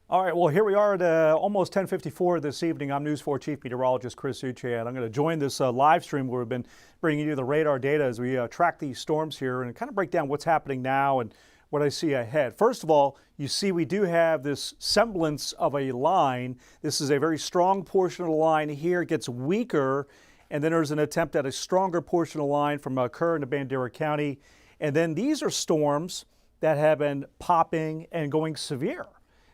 All right, well, here we are at almost 10:54 this evening. I'm News 4 Chief Meteorologist Chris Uche, and I'm going to join this live stream where we've been bringing you the radar data as we track these storms here and kind of break down what's happening now and what I see ahead. First of all, you see we do have this semblance of a line. This is a very strong portion of the line here. It gets weaker, and then there's an attempt at a stronger portion of the line from Kerr into Bandera County. And then these are storms that have been popping and going severe.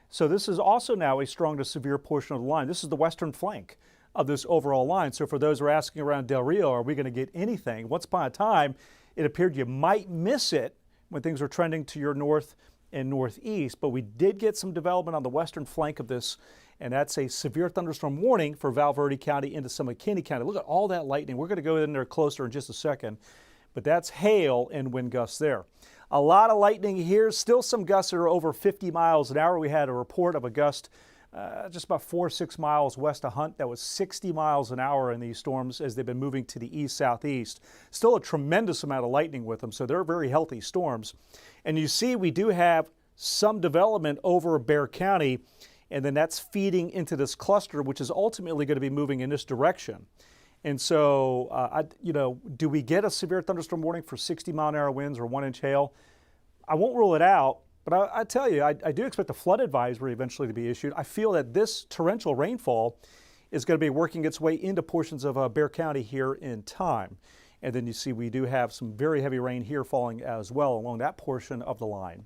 So this is also now a strong to severe portion of the line. This is the western flank of this overall line. So for those who are asking around Del Rio, are we going to get anything? Once upon a time, it appeared you might miss it when things were trending to your north and northeast, but we did get some development on the western flank of this, and that's a severe thunderstorm warning for Val Verde County into some McKinney County. Look at all that lightning. We're going to go in there closer in just a second, but that's hail and wind gusts there. A lot of lightning here, still some gusts that are over 50 miles an hour. We had a report of a gust just about 4 or 6 miles west of Hunt that was 60 miles an hour in these storms as they've been moving to the east-southeast. Still a tremendous amount of lightning with them, so they're very healthy storms. And you see we do have some development over Bexar County, and then that's feeding into this cluster, which is ultimately going to be moving in this direction. And so, do we get a severe thunderstorm warning for 60-mile-an-hour winds or 1-inch hail? I won't rule it out, but I tell you, I do expect a flood advisory eventually to be issued. I feel that this torrential rainfall is going to be working its way into portions of Bexar County here in time. And then you see we do have some very heavy rain here falling as well along that portion of the line.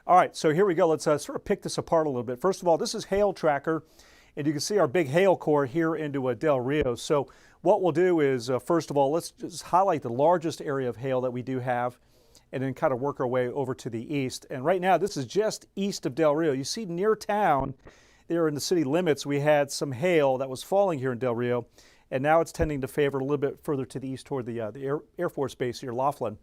All right, so here we go. Let's sort of pick this apart a little bit. First of all, this is hail tracker, and you can see our big hail core here into Del Rio. So what we'll do is, first of all, let's just highlight the largest area of hail that we do have and then kind of work our way over to the east. And right now, this is just east of Del Rio. You see near town, there in the city limits, we had some hail that was falling here in Del Rio, and now it's tending to favor a little bit further to the east toward the Air Force Base here, Laughlin.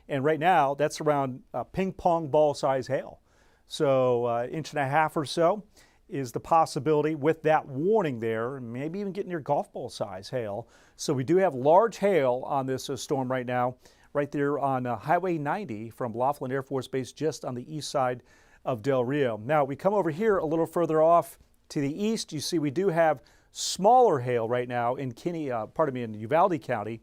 And right now, that's around ping pong ball size hail. So 1.5 inches or so is the possibility with that warning there, maybe even getting your golf ball size hail. So we do have large hail on this storm right now, right there on Highway 90 from Laughlin Air Force Base, just on the east side of Del Rio. Now we come over here a little further off to the east. You see we do have smaller hail right now in in Uvalde County.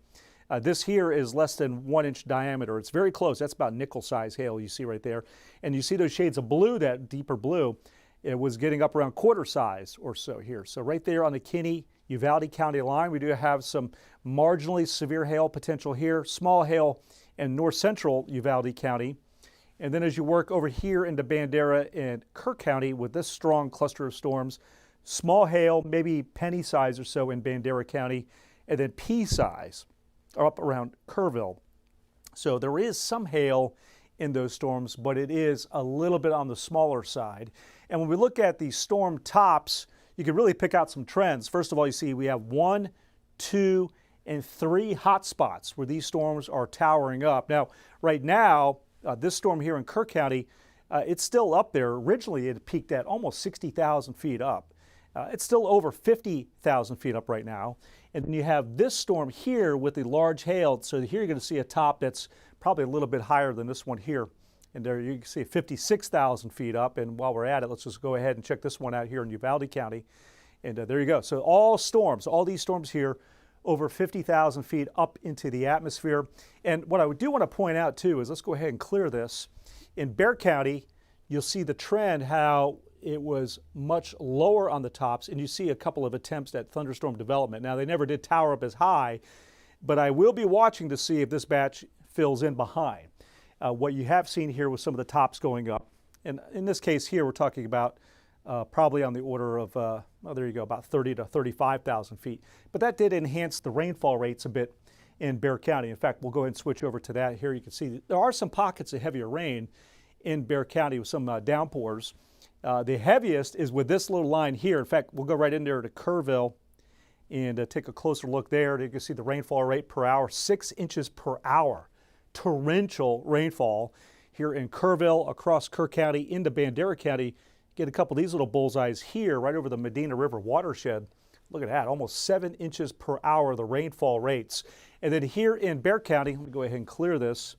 This here is less than 1 inch diameter. It's very close. That's about nickel size hail you see right there. And you see those shades of blue, that deeper blue. It was getting up around quarter size or so here. So right there on the Kinney-Uvalde County line, we do have some marginally severe hail potential here, small hail in north central Uvalde County. And then as you work over here into Bandera and Kerr County with this strong cluster of storms, small hail, maybe penny size or so in Bandera County, and then pea size up around Kerrville. So there is some hail in those storms, but it is a little bit on the smaller side. And when we look at the storm tops, you can really pick out some trends. First of all, you see we have 1, 2, and 3 hot spots where these storms are towering up. Now, right now, this storm here in Kerr County, it's still up there. Originally, it peaked at almost 60,000 feet up. It's still over 50,000 feet up right now. And then you have this storm here with the large hail. So here you're going to see a top that's probably a little bit higher than this one here. And there you can see 56,000 feet up. And while we're at it, let's just go ahead and check this one out here in Uvalde County. And there you go. So all these storms here, over 50,000 feet up into the atmosphere. And what I do want to point out too is, let's go ahead and clear this. In Bexar County, you'll see the trend, how it was much lower on the tops, and you see a couple of attempts at thunderstorm development. Now, they never did tower up as high, but I will be watching to see if this batch fills in behind. What you have seen here with some of the tops going up, and in this case here, we're talking about probably on the order of, there you go, about 30 to 35,000 feet. But that did enhance the rainfall rates a bit in Bexar County. In fact, we'll go ahead and switch over to that. Here you can see there are some pockets of heavier rain in Bexar County with some downpours. The heaviest is with this little line here. In fact, we'll go right in there to Kerrville and take a closer look there. You can see the rainfall rate per hour, 6 inches per hour. Torrential rainfall here in Kerrville, across Kerr County, into Bandera County. Get a couple of these little bullseyes here right over the Medina River watershed. Look at that, almost 7 inches per hour, the rainfall rates. And then here in Bexar County, let me go ahead and clear this.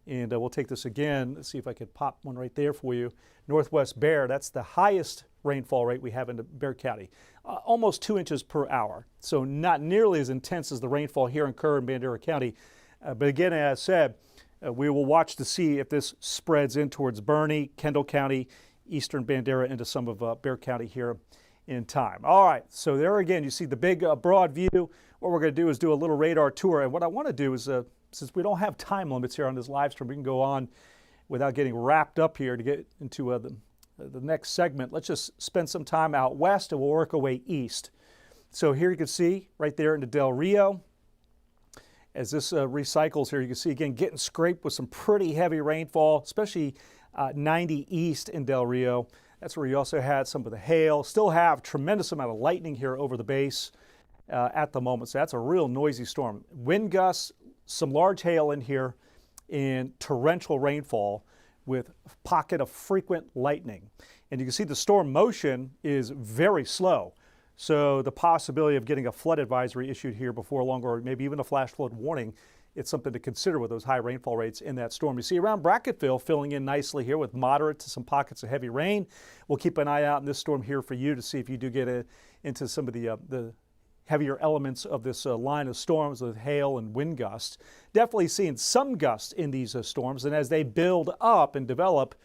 And we'll take this again. Let's see if I could pop one right there for you. Northwest Bear, that's the highest rainfall rate we have in Bear County, almost 2 inches per hour. So not nearly as intense as the rainfall here in Kerr and Bandera County. But again, as I said, we will watch to see if this spreads in towards Bernie, Kendall County, eastern Bandera into some of Bear County here in time. All right, so there again, you see the big broad view. What we're going to do is do a little radar tour. And what I want to do is, since we don't have time limits here on this live stream, we can go on without getting wrapped up here to get into the next segment. Let's just spend some time out west and we'll work our way east. So here you can see right there into Del Rio. As this recycles here, you can see again getting scraped with some pretty heavy rainfall, especially 90 east in Del Rio. That's where you also had some of the hail. Still have tremendous amount of lightning here over the base at the moment. So that's a real noisy storm. Wind gusts, some large hail in here, and torrential rainfall with a pocket of frequent lightning. And you can see the storm motion is very slow. So the possibility of getting a flood advisory issued here before long, or maybe even a flash flood warning, it's something to consider with those high rainfall rates in that storm. You see around Bracketville filling in nicely here with moderate to some pockets of heavy rain. We'll keep an eye out in this storm here for you to see if you do get into some of the heavier elements of this line of storms with hail and wind gusts. Definitely seeing some gusts in these storms, and as they build up and develop,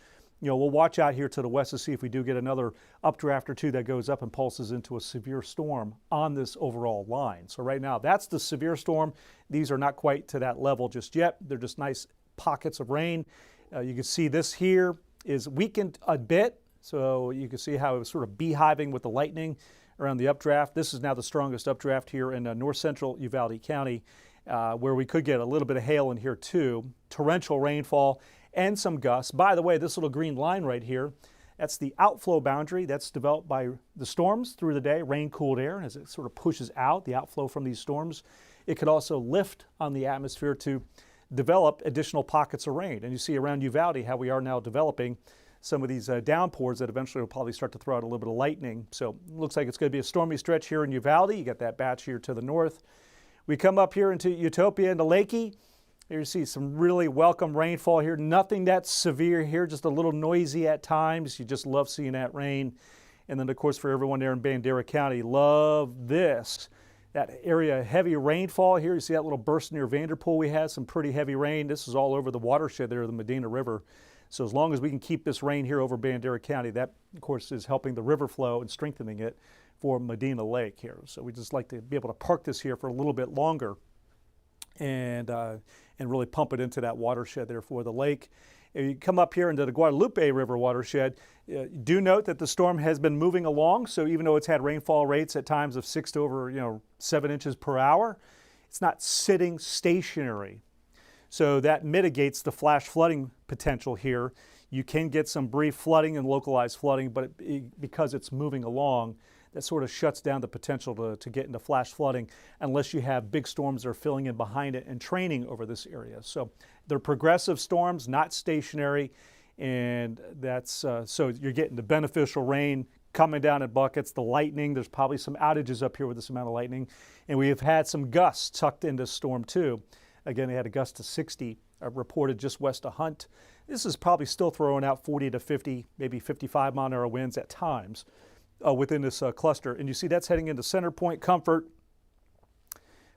we'll watch out here to the west to see if we do get another updraft or two that goes up and pulses into a severe storm on this overall line. So right now, that's the severe storm. These are not quite to that level just yet. They're just nice pockets of rain. You can see this here is weakened a bit. So you can see how it was sort of beehiving with the lightning around the updraft. This is now the strongest updraft here in north central Uvalde County, where we could get a little bit of hail in here too. Torrential rainfall and some gusts. By the way, this little green line right here, that's the outflow boundary that's developed by the storms through the day, rain-cooled air, as it sort of pushes out the outflow from these storms. It could also lift on the atmosphere to develop additional pockets of rain. And you see around Uvalde how we are now developing some of these downpours that eventually will probably start to throw out a little bit of lightning. So it looks like it's going to be a stormy stretch here in Uvalde. You got that batch here to the north. We come up here into Utopia, into Lakey. Here you see some really welcome rainfall here. Nothing that severe here, just a little noisy at times. You just love seeing that rain. And then, of course, for everyone there in Bandera County, love this. That area, heavy rainfall here. You see that little burst near Vanderpool we had, some pretty heavy rain. This is all over the watershed there, the Medina River. So as long as we can keep this rain here over Bandera County, that, of course, is helping the river flow and strengthening it for Medina Lake here. So we just like to be able to park this here for a little bit longer and really pump it into that watershed there for the lake. If you come up here into the Guadalupe River watershed, do note that the storm has been moving along. So even though it's had rainfall rates at times of 6 to over 7 inches per hour, it's not sitting stationary. So that mitigates the flash flooding potential here. You can get some brief flooding and localized flooding, but because it's moving along, that sort of shuts down the potential to get into flash flooding unless you have big storms that are filling in behind it and training over this area. So they're progressive storms, not stationary, and that's so you're getting the beneficial rain coming down in buckets, the lightning. There's probably some outages up here with this amount of lightning, and we have had some gusts tucked into storm too. Again, they had a gust to 60 reported just west of Hunt. This is probably still throwing out 40 to 50, maybe 55 mile-an-hour winds at times within this cluster. And you see that's heading into Center Point, Comfort.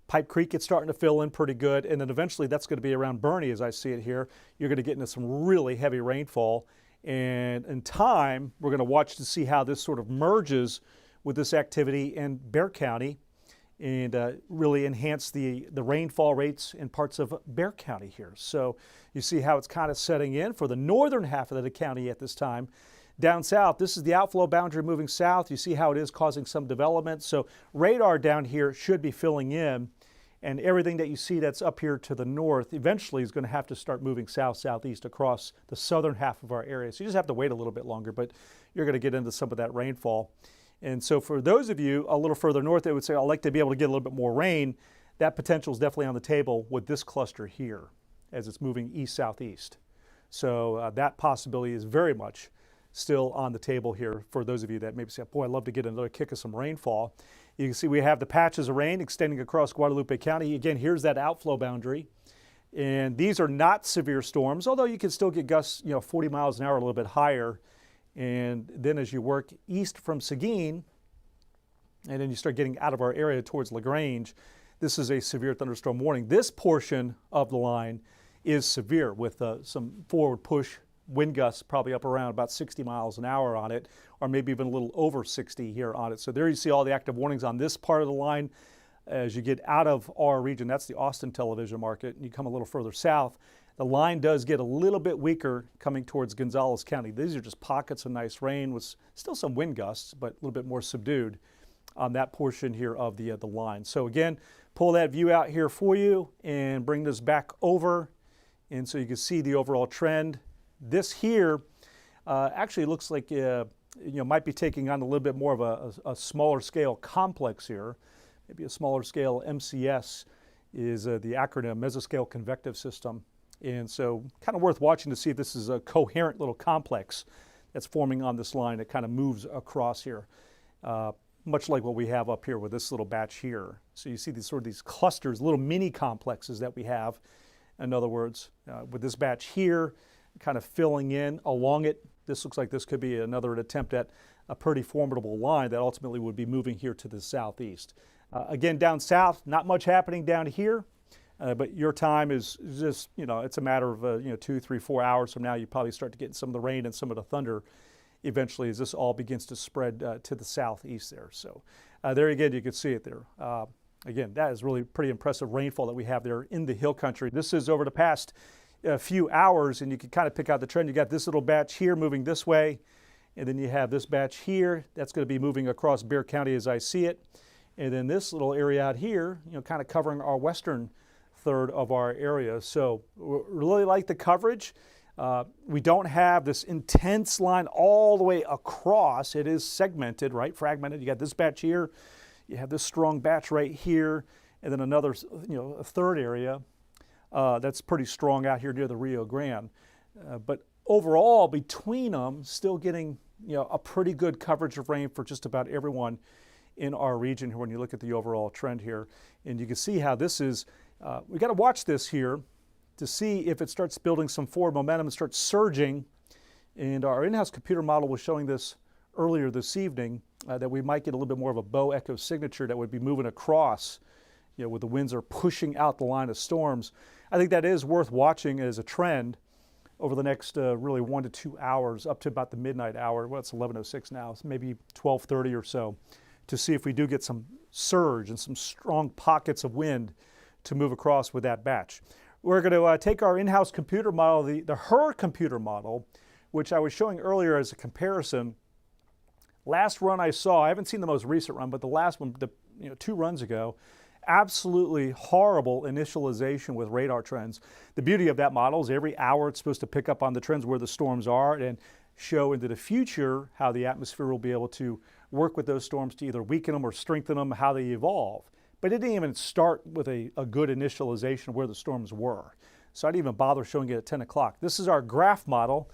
Pipe Creek, it's starting to fill in pretty good. And then eventually that's going to be around Bernie as I see it here. You're going to get into some really heavy rainfall. And in time, we're going to watch to see how this sort of merges with this activity in Bexar County and really enhance the rainfall rates in parts of Bexar County here. So you see how it's kind of setting in for the northern half of the county at this time. Down south, this is the outflow boundary moving south. You see how it is causing some development. So radar down here should be filling in, and everything that you see that's up here to the north eventually is going to have to start moving south, southeast across the southern half of our area. So you just have to wait a little bit longer, but you're going to get into some of that rainfall. And so for those of you a little further north that would say, I'd like to be able to get a little bit more rain, that potential is definitely on the table with this cluster here as it's moving east-southeast. So that possibility is very much still on the table here for those of you that maybe say, boy, I'd love to get another kick of some rainfall. You can see we have the patches of rain extending across Guadalupe County. Again, here's that outflow boundary. And these are not severe storms, although you can still get gusts, 40 miles an hour, a little bit higher. And then as you work east from Seguin, and then you start getting out of our area towards LaGrange, this is a severe thunderstorm warning. This portion of the line is severe with some forward push wind gusts, probably up around about 60 miles an hour on it, or maybe even a little over 60 here on it. So there you see all the active warnings on this part of the line. As you get out of our region, that's the Austin television market, and you come a little further south, the line does get a little bit weaker coming towards Gonzales County. These are just pockets of nice rain with still some wind gusts, but a little bit more subdued on that portion here of the line. So again, pull that view out here for you and bring this back over, and so you can see the overall trend. This here actually looks like might be taking on a little bit more of a smaller scale complex here. Maybe a smaller scale MCS is the acronym, Mesoscale Convective System. And so kind of worth watching to see if this is a coherent little complex that's forming on this line that kind of moves across here, much like what we have up here with this little batch here. So you see these sort of these clusters, little mini complexes that we have. In other words, with this batch here, kind of filling in along it, this looks like this could be another attempt at a pretty formidable line that ultimately would be moving here to the southeast. Again, down south, not much happening down here, but your time is just, it's a matter of, 2, 3, 4 hours from now, you probably start to get some of the rain and some of the thunder eventually as this all begins to spread to the southeast there. So there again, you can see it there. Again, that is really pretty impressive rainfall that we have there in the hill country. This is over the past few hours, and you can kind of pick out the trend. You got this little batch here moving this way, and then you have this batch here. That's going to be moving across Bexar County as I see it. And then this little area out here, kind of covering our western third of our area. So we really like the coverage. We don't have this intense line all the way across. It is segmented, right? Fragmented. You got this batch here. You have this strong batch right here. And then another, a third area that's pretty strong out here near the Rio Grande. But overall, between them, still getting, a pretty good coverage of rain for just about everyone in our region here when you look at the overall trend here. And you can see how this is, we got to watch this here to see if it starts building some forward momentum and starts surging. And our in-house computer model was showing this earlier this evening, that we might get a little bit more of a bow echo signature that would be moving across, where the winds are pushing out the line of storms. I think that is worth watching as a trend over the next really 1 to 2 hours up to about the midnight hour. Well, it's 11:06 now, it's maybe 12:30 or so, to see if we do get some surge and some strong pockets of wind to move across with that batch. We're going to take our in-house computer model, the HER computer model, which I was showing earlier as a comparison. Last run I saw, I haven't seen the most recent run, but the last one, 2 runs ago, absolutely horrible initialization with radar trends. The beauty of that model is every hour it's supposed to pick up on the trends where the storms are and show into the future how the atmosphere will be able to work with those storms to either weaken them or strengthen them, how they evolve. But it didn't even start with a good initialization of where the storms were. So I didn't even bother showing it at 10 o'clock. This is our graph model,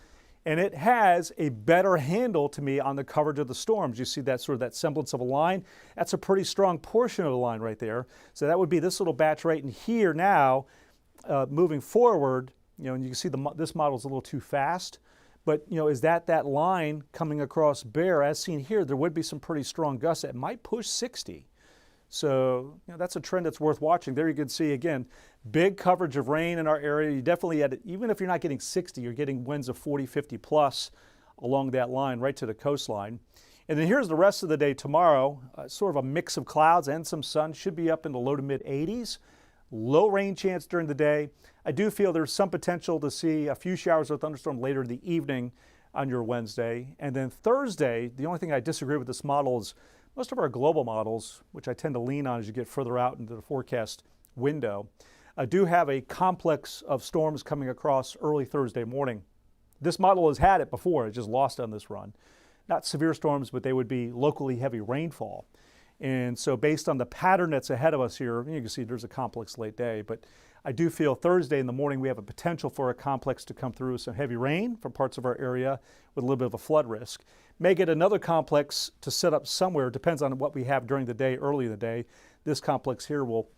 and it has a better handle to me on the coverage of the storms. You see that sort of that semblance of a line? That's a pretty strong portion of the line right there. So that would be this little batch right in here now, moving forward, and you can see this model is a little too fast. But, is that line coming across Bexar, as seen here, there would be some pretty strong gusts that might push 60. So, that's a trend that's worth watching. There you can see, again, big coverage of rain in our area. You definitely had, even if you're not getting 60, you're getting winds of 40, 50 plus along that line right to the coastline. And then here's the rest of the day tomorrow, sort of a mix of clouds and some sun, should be up in the low to mid 80s. Low rain chance during the day. I do feel there's some potential to see a few showers of thunderstorm later in the evening on your Wednesday. And then Thursday, the only thing I disagree with this model is most of our global models, which I tend to lean on as you get further out into the forecast window, do have a complex of storms coming across early Thursday morning. This model has had it before, it just lost on this run. Not severe storms, but they would be locally heavy rainfall. And so based on the pattern that's ahead of us here, you can see there's a complex late day, but I do feel Thursday in the morning we have a potential for a complex to come through with some heavy rain from parts of our area with a little bit of a flood risk. May get another complex to set up somewhere, depends on what we have during the day, early in the day. This complex here will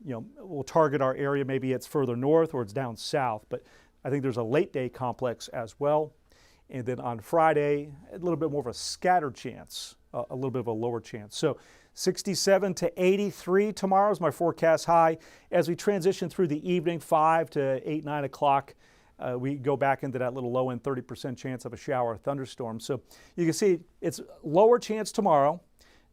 will target our area. Maybe it's further north or it's down south, but I think there's a late day complex as well. And then on Friday, a little bit more of a scattered chance, a little bit of a lower chance. So 67 to 83 tomorrow is my forecast high. As we transition through the evening, 5 to 8, 9 o'clock, we go back into that little low end 30% chance of a shower or thunderstorm. So you can see it's lower chance tomorrow.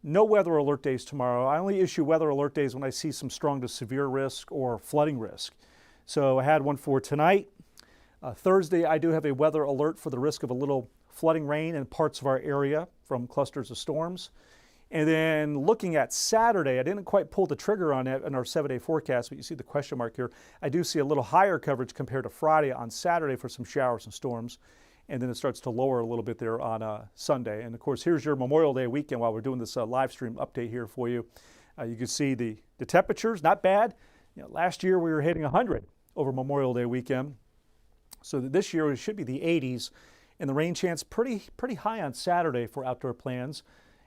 No weather alert days tomorrow. I only issue weather alert days when I see some strong to severe risk or flooding risk. So I had one for tonight. Thursday, I do have a weather alert for the risk of a little flooding rain in parts of our area from clusters of storms. And then looking at Saturday, I didn't quite pull the trigger on it in our 7-day forecast, but you see the question mark here. I do see a little higher coverage compared to Friday on Saturday for some showers and storms. And then it starts to lower a little bit there on Sunday. And of course, here's your Memorial Day weekend while we're doing this live stream update here for you. You can see the temperatures, not bad. Last year we were hitting 100 over Memorial Day weekend. So this year it should be the 80s, and the rain chance pretty high on Saturday for outdoor plans.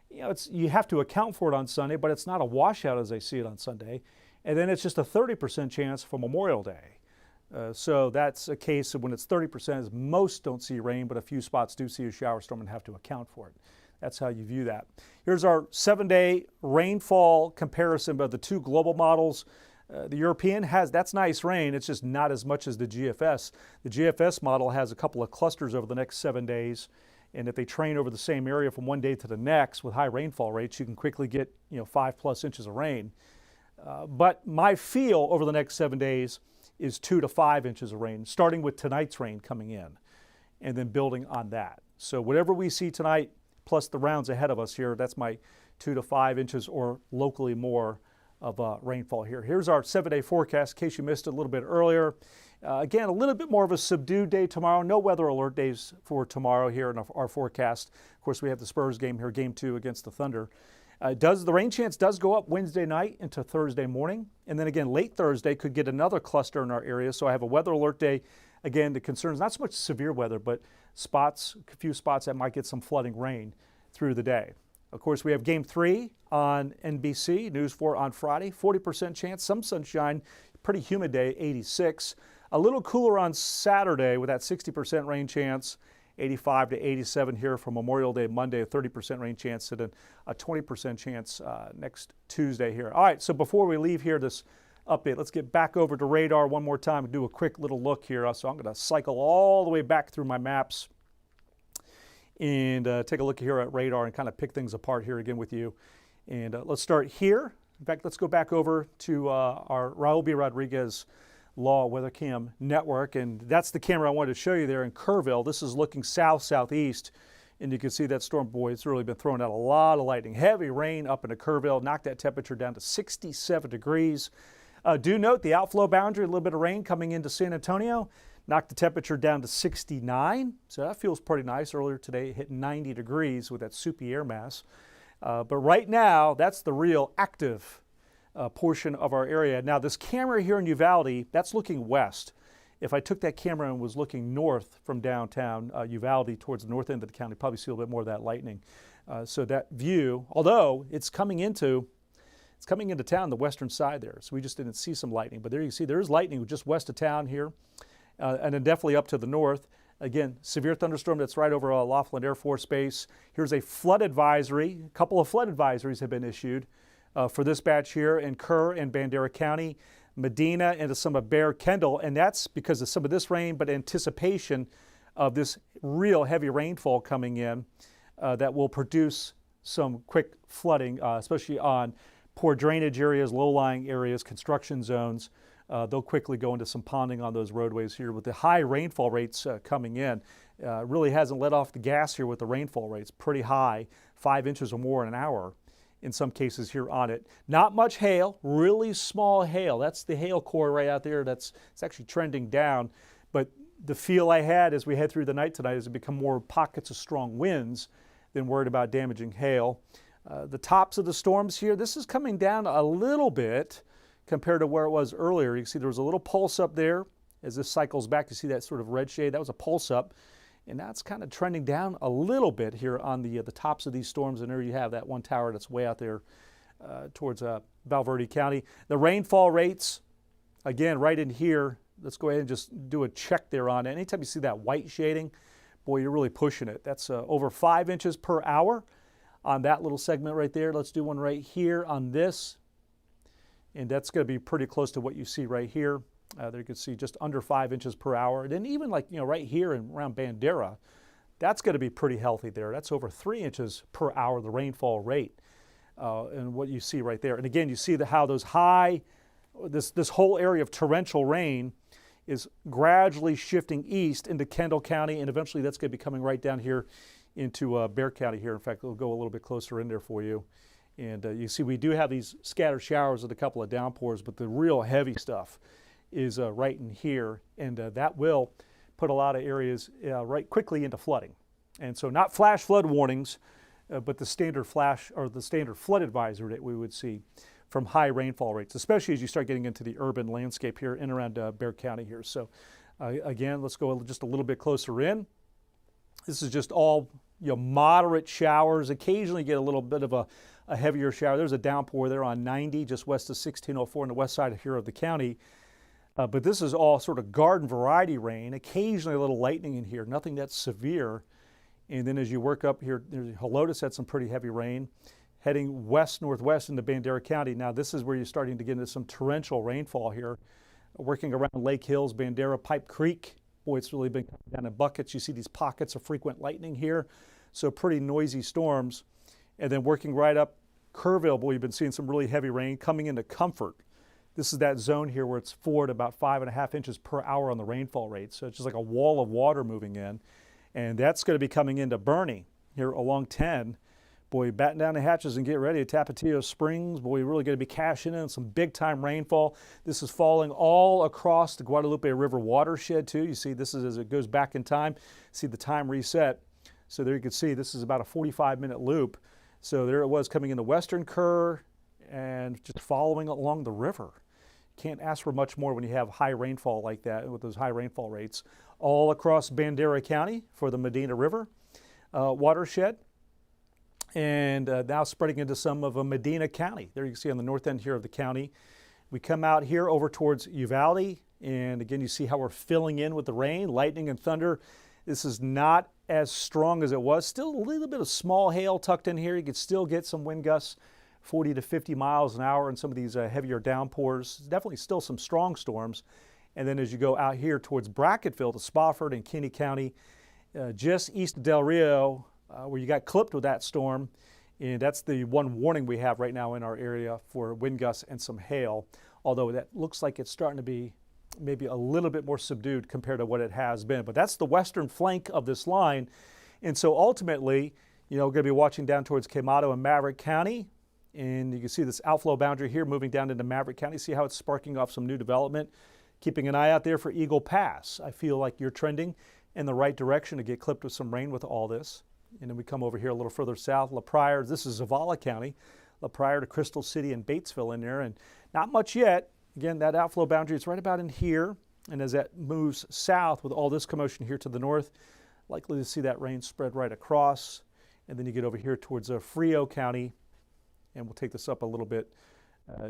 You have to account for it on Sunday, but it's not a washout as I see it on Sunday. And then it's just a 30% chance for Memorial Day. So that's a case of when it's 30%, as most don't see rain, but a few spots do see a shower storm and have to account for it. That's how you view that. Here's our 7-day rainfall comparison of the two global models. The European that's nice rain. It's just not as much as the GFS. The GFS model has a couple of clusters over the next 7 days. And if they train over the same area from one day to the next with high rainfall rates, you can quickly get 5+ inches of rain. But my feel over the next 7 days is 2 to 5 inches of rain, starting with tonight's rain coming in and then building on that. So whatever we see tonight, plus the rounds ahead of us here, that's my 2 to 5 inches or locally more of rainfall here. Here's our 7-day forecast in case you missed it a little bit earlier. Again, a little bit more of a subdued day tomorrow. No weather alert days for tomorrow here in our forecast. Of course, we have the Spurs game here, game 2 against the Thunder. The rain chance does go up Wednesday night into Thursday morning. And then again, late Thursday could get another cluster in our area. So I have a weather alert day. Again, the concerns, not so much severe weather, but a few spots that might get some flooding rain through the day. Of course, we have game 3 on NBC, News 4 on Friday, 40% chance, some sunshine, pretty humid day, 86. A little cooler on Saturday with that 60% rain chance, 85 to 87 here for Memorial Day Monday, a 30% rain chance, and then a 20% chance next Tuesday here. All right, so before we leave here this update, let's get back over to radar one more time and do a quick little look here. So I'm going to cycle all the way back through my maps and take a look here at radar and kind of pick things apart here again with you. And let's start here. In fact, let's go back over to our Raul B. Rodriguez Law Weather Cam network, and that's the camera I wanted to show you there in Kerrville. This is looking south-southeast, and you can see that storm, boy, it's really been throwing out a lot of lightning. Heavy rain up into Kerrville, knocked that temperature down to 67 degrees. Do note the outflow boundary, a little bit of rain coming into San Antonio, knocked the temperature down to 69, so that feels pretty nice. Earlier today it hit 90 degrees with that soupy air mass. But right now, that's the real active portion of our area. Now, this camera here in Uvalde, that's looking west. If I took that camera and was looking north from downtown Uvalde towards the north end of the county, probably see a little bit more of that lightning. So that view, although it's coming into town, the western side there. So we just didn't see some lightning. But there you see there is lightning just west of town here. And then definitely up to the north. Again, severe thunderstorm that's right over Laughlin Air Force Base. Here's a flood advisory. A couple of flood advisories have been issued for this batch here in Kerr and Bandera County, Medina, and to some of Bear Kendall. And that's because of some of this rain, but anticipation of this real heavy rainfall coming in that will produce some quick flooding, especially on poor drainage areas, low-lying areas, construction zones. They'll quickly go into some ponding on those roadways here with the high rainfall rates coming in. Really hasn't let off the gas here with the rainfall rates. Pretty high, 5 inches or more in an hour in some cases here on it. Not much hail, really small hail. That's the hail core right out there. It's actually trending down. But the feel I had as we head through the night tonight is it become more pockets of strong winds than worried about damaging hail. The tops of the storms here, this is coming down a little bit compared to where it was earlier. You can see there was a little pulse up there. As this cycles back, you see that sort of red shade. That was a pulse up. And that's kind of trending down a little bit here on the tops of these storms. And there you have that one tower that's way out there towards Valverde County. The rainfall rates, again, right in here. Let's go ahead and just do a check there on it. Anytime you see that white shading, boy, you're really pushing it. That's over 5 inches per hour on that little segment right there. Let's do one right here on this. And that's going to be pretty close to what you see right here. There you can see just under 5 inches per hour. And then even like, right here and around Bandera, that's going to be pretty healthy there. That's over 3 inches per hour, the rainfall rate. And what you see right there. And again, you see how those high, this whole area of torrential rain is gradually shifting east into Kendall County, and eventually that's going to be coming right down here into Bexar County here. In fact, we'll go a little bit closer in there for you. And you see we do have these scattered showers and a couple of downpours, but the real heavy stuff is right in here, and that will put a lot of areas right quickly into flooding. And so not flash flood warnings, but the standard flash or the standard flood advisory that we would see from high rainfall rates, especially as you start getting into the urban landscape here in around Bexar County here. So again, let's go just a little bit closer in. This is just all moderate showers. Occasionally get a little bit of a heavier shower. There's a downpour there on 90 just west of 1604 on the west side here of the county. But this is all sort of garden variety rain, occasionally a little lightning in here, nothing that's severe. And then as you work up here, Helotes had some pretty heavy rain, heading west-northwest into Bandera County. Now this is where you're starting to get into some torrential rainfall here, working around Lake Hills, Bandera, Pipe Creek. Boy, it's really been coming down in buckets. You see these pockets of frequent lightning here, so pretty noisy storms. And then working right up Kerrville, boy, you've been seeing some really heavy rain coming into Comfort. This is that zone here where it's 4 to about 5.5 inches per hour on the rainfall rate. So it's just like a wall of water moving in. And that's going to be coming into Bernie here along 10. Boy, batten down the hatches and get ready. Tapatio Springs, boy, you're really going to be cashing in some big time rainfall. This is falling all across the Guadalupe River watershed too. You see this is as it goes back in time. See the time reset. So there you can see this is about a 45-minute loop. So there it was coming into Western Kerr and just following along the river. Can't ask for much more when you have high rainfall like that with those high rainfall rates. All across Bandera County for the Medina River watershed. And now spreading into some of Medina County. There you can see on the north end here of the county. We come out here over towards Uvalde, and again you see how we're filling in with the rain, lightning and thunder. This is not as strong as it was. Still a little bit of small hail tucked in here. You could still get some wind gusts 40 to 50 miles an hour in some of these heavier downpours. Definitely still some strong storms. And then as you go out here towards Brackettville to Spofford and Kinney County, just east of Del Rio, where you got clipped with that storm. And that's the one warning we have right now in our area for wind gusts and some hail, although that looks like it's starting to be maybe a little bit more subdued compared to what it has been. But that's the western flank of this line. And so ultimately, we're going to be watching down towards Quemado and Maverick County. And you can see this outflow boundary here moving down into Maverick County. See how it's sparking off some new development. Keeping an eye out there for Eagle Pass. I feel like you're trending in the right direction to get clipped with some rain with all this. And then we come over here a little further south, La Pryor. This is Zavala County, La Pryor to Crystal City and Batesville in there. And not much yet. Again, that outflow boundary is right about in here. And as that moves south with all this commotion here to the north, likely to see that rain spread right across. And then you get over here towards Frio County. And we'll take this up a little bit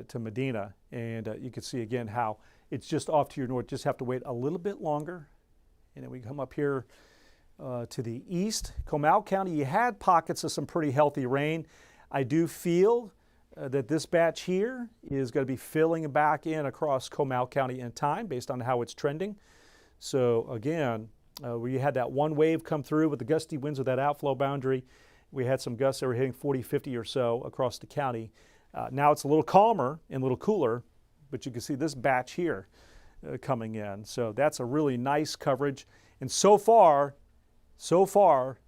to Medina. And you can see again how it's just off to your north. Just have to wait a little bit longer. And then we come up here to the east. Comal County, you had pockets of some pretty healthy rain. I do feel that this batch here is going to be filling back in across Comal County in time based on how it's trending. So again, we had that one wave come through with the gusty winds with that outflow boundary. We had some gusts that were hitting 40, 50 or so across the county. Now it's a little calmer and a little cooler, but you can see this batch here coming in. So that's a really nice coverage. And so far,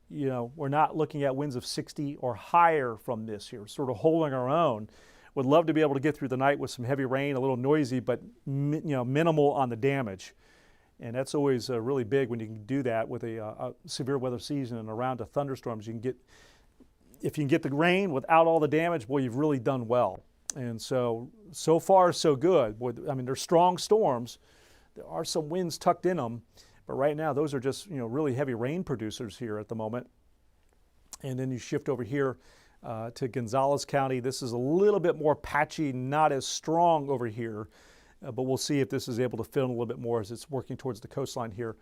we're not looking at winds of 60 or higher from this here, sort of holding our own. Would love to be able to get through the night with some heavy rain, a little noisy, but minimal on the damage. And that's always really big when you can do that with a severe weather season and around to thunderstorms. If you can get the rain without all the damage, boy, you've really done well. And so far so good. Boy, I mean, they're strong storms. There are some winds tucked in them. But right now, those are just really heavy rain producers here at the moment. And then you shift over here to Gonzales County. This is a little bit more patchy, not as strong over here, but we'll see if this is able to fill in a little bit more as it's working towards the coastline here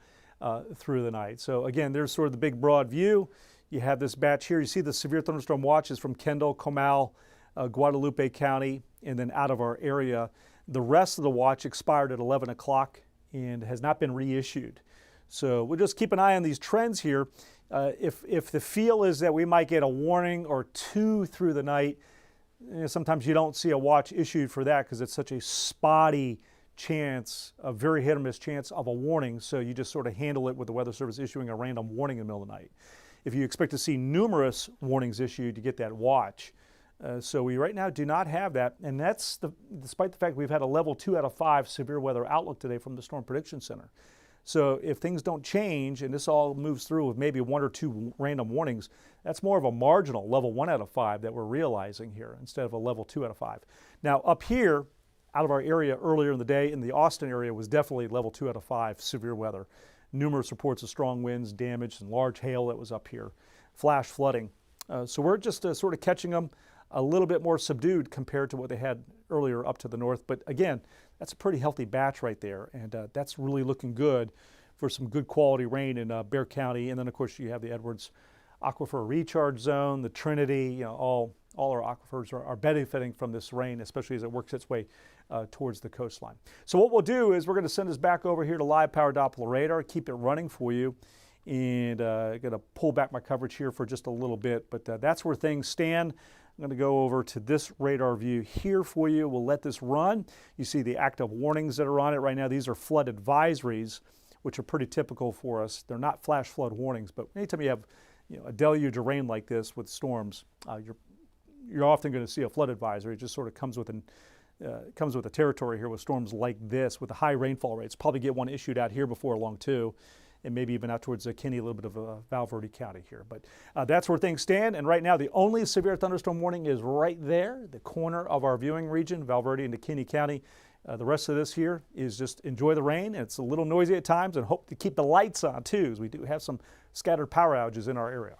through the night. So again, there's sort of the big broad view. You have this batch here. You see the severe thunderstorm watch is from Kendall, Comal, Guadalupe County, and then out of our area. The rest of the watch expired at 11 o'clock and has not been reissued. So we'll just keep an eye on these trends here. If the feel is that we might get a warning or two through the night, sometimes you don't see a watch issued for that because it's such a spotty chance, a very hit or miss chance of a warning. So you just sort of handle it with the Weather Service issuing a random warning in the middle of the night. If you expect to see numerous warnings issued, you get that watch. So we right now do not have that, and that's despite the fact we've had a level 2 out of 5 severe weather outlook today from the Storm Prediction Center. So if things don't change and this all moves through with maybe 1 or 2 random warnings, that's more of a marginal level 1 out of 5 that we're realizing here instead of a level 2 out of 5. Now up here, out of our area earlier in the day in the Austin area was definitely level 2 out of 5 severe weather. Numerous reports of strong winds, damage, and large hail that was up here, flash flooding. So we're just sort of catching them a little bit more subdued compared to what they had earlier up to the north. But again, that's a pretty healthy batch right there, and that's really looking good for some good quality rain in Bexar County. And then of course you have the Edwards Aquifer Recharge Zone, the Trinity, you know, all our aquifers are benefiting from this rain, especially as it works its way towards the coastline. So what we'll do is we're going to send this back over here to live power Doppler radar, keep it running for you, and going to pull back my coverage here for just a little bit, but that's where things stand. I'm going to go over to this radar view here for you. We'll let this run. You see the active warnings that are on it right now. These are flood advisories, which are pretty typical for us. They're not flash flood warnings, but anytime you have a deluge of rain like this with storms, you're often going to see a flood advisory. It just sort of comes with the territory here with storms like this with the high rainfall rates. Probably get one issued out here before long too, and maybe even out towards Kinney, a little bit of Val Verde County here. But that's where things stand. And right now, the only severe thunderstorm warning is right there, the corner of our viewing region, Val Verde into Kinney County. The rest of this here is just enjoy the rain. It's a little noisy at times, and hope to keep the lights on too, as we do have some scattered power outages in our area.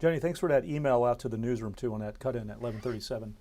Jenny, thanks for that email out to the newsroom too on that cut in at 11:37.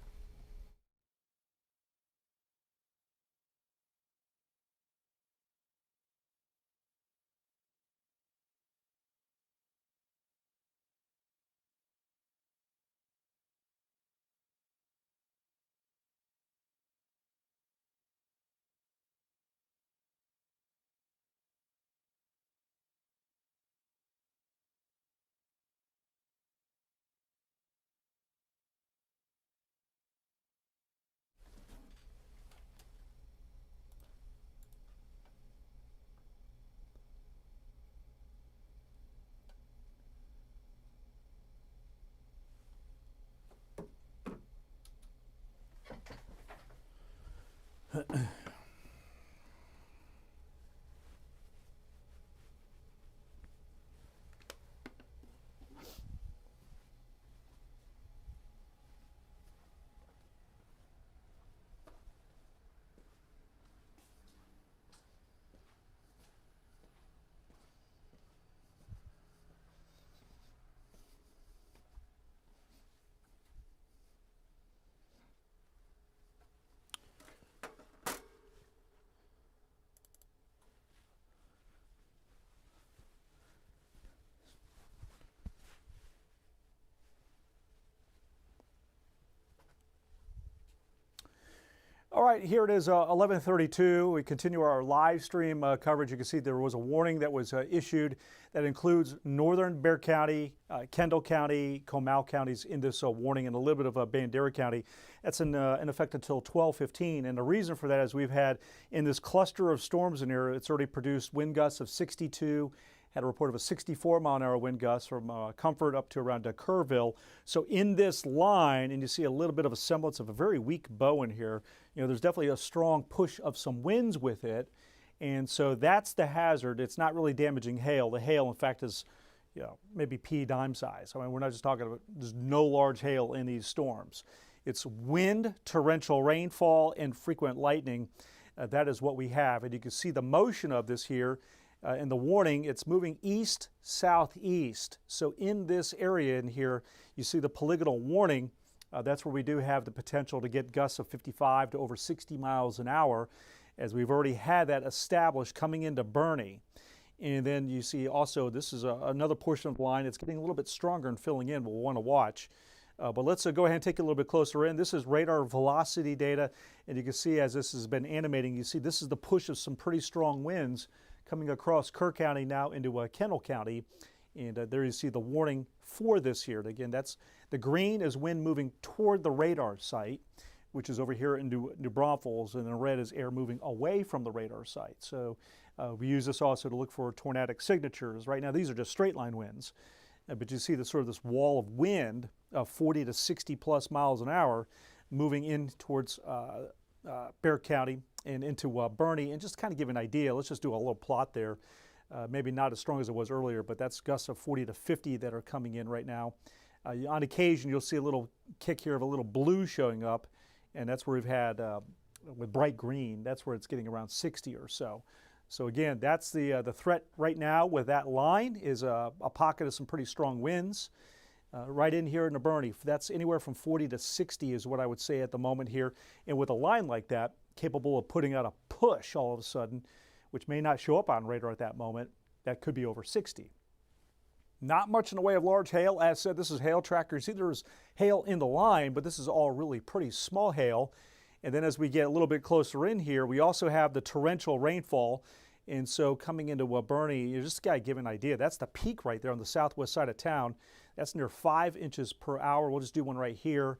All right, here it is, 11:32. We continue our live stream coverage. You can see there was a warning that was issued that includes northern Bexar County, Kendall County, Comal counties in this warning, and a little bit of Bandera County. That's in effect until 12:15. And the reason for that is we've had in this cluster of storms in here, it's already produced wind gusts of 62. Had a report of a 64-mile-an-hour wind gust from Comfort up to around Kerrville. So in this line, and you see a little bit of a semblance of a very weak bow in here, there's definitely a strong push of some winds with it. And so that's the hazard. It's not really damaging hail. The hail, in fact, is maybe pea dime size. I mean, we're not just talking about, there's no large hail in these storms. It's wind, torrential rainfall, and frequent lightning. That is what we have. And you can see the motion of this here. In the warning, it's moving east southeast. So in this area in here, you see the polygonal warning. That's where we do have the potential to get gusts of 55 to over 60 miles an hour, as we've already had that established coming into Bernie. And then you see also this is another portion of the line. It's getting a little bit stronger and filling in. We'll want to watch. But let's go ahead and take a little bit closer in. This is radar velocity data, and you can see as this has been animating, you see this is the push of some pretty strong winds coming across Kerr County now into Kendall County. And there you see the warning for this here. Again, that's the green is wind moving toward the radar site, which is over here in New Braunfels, and the red is air moving away from the radar site. So we use this also to look for tornadic signatures. Right now, these are just straight line winds. But you see this sort of this wall of wind of 40 to 60 plus miles an hour moving in towards Bexar County and into Bernie. And just kind of give an idea, let's just do a little plot there. Maybe not as strong as it was earlier, but that's gusts of 40 to 50 that are coming in right now. On occasion, you'll see a little kick here of a little blue showing up, and that's where we've had, with bright green, that's where it's getting around 60 or so. So again, that's the threat right now with that line is a pocket of some pretty strong winds. Right in here in the Bernie, that's anywhere from 40 to 60 is what I would say at the moment here. And with a line like that, capable of putting out a push all of a sudden, which may not show up on radar at that moment, that could be over 60. Not much in the way of large hail. As said, this is hail tracker. You see there's hail in the line, but this is all really pretty small hail. And then as we get a little bit closer in here, we also have the torrential rainfall. And so coming into Bernie, just to give an idea, that's the peak right there on the southwest side of town. That's near 5 inches per hour. We'll just do one right here.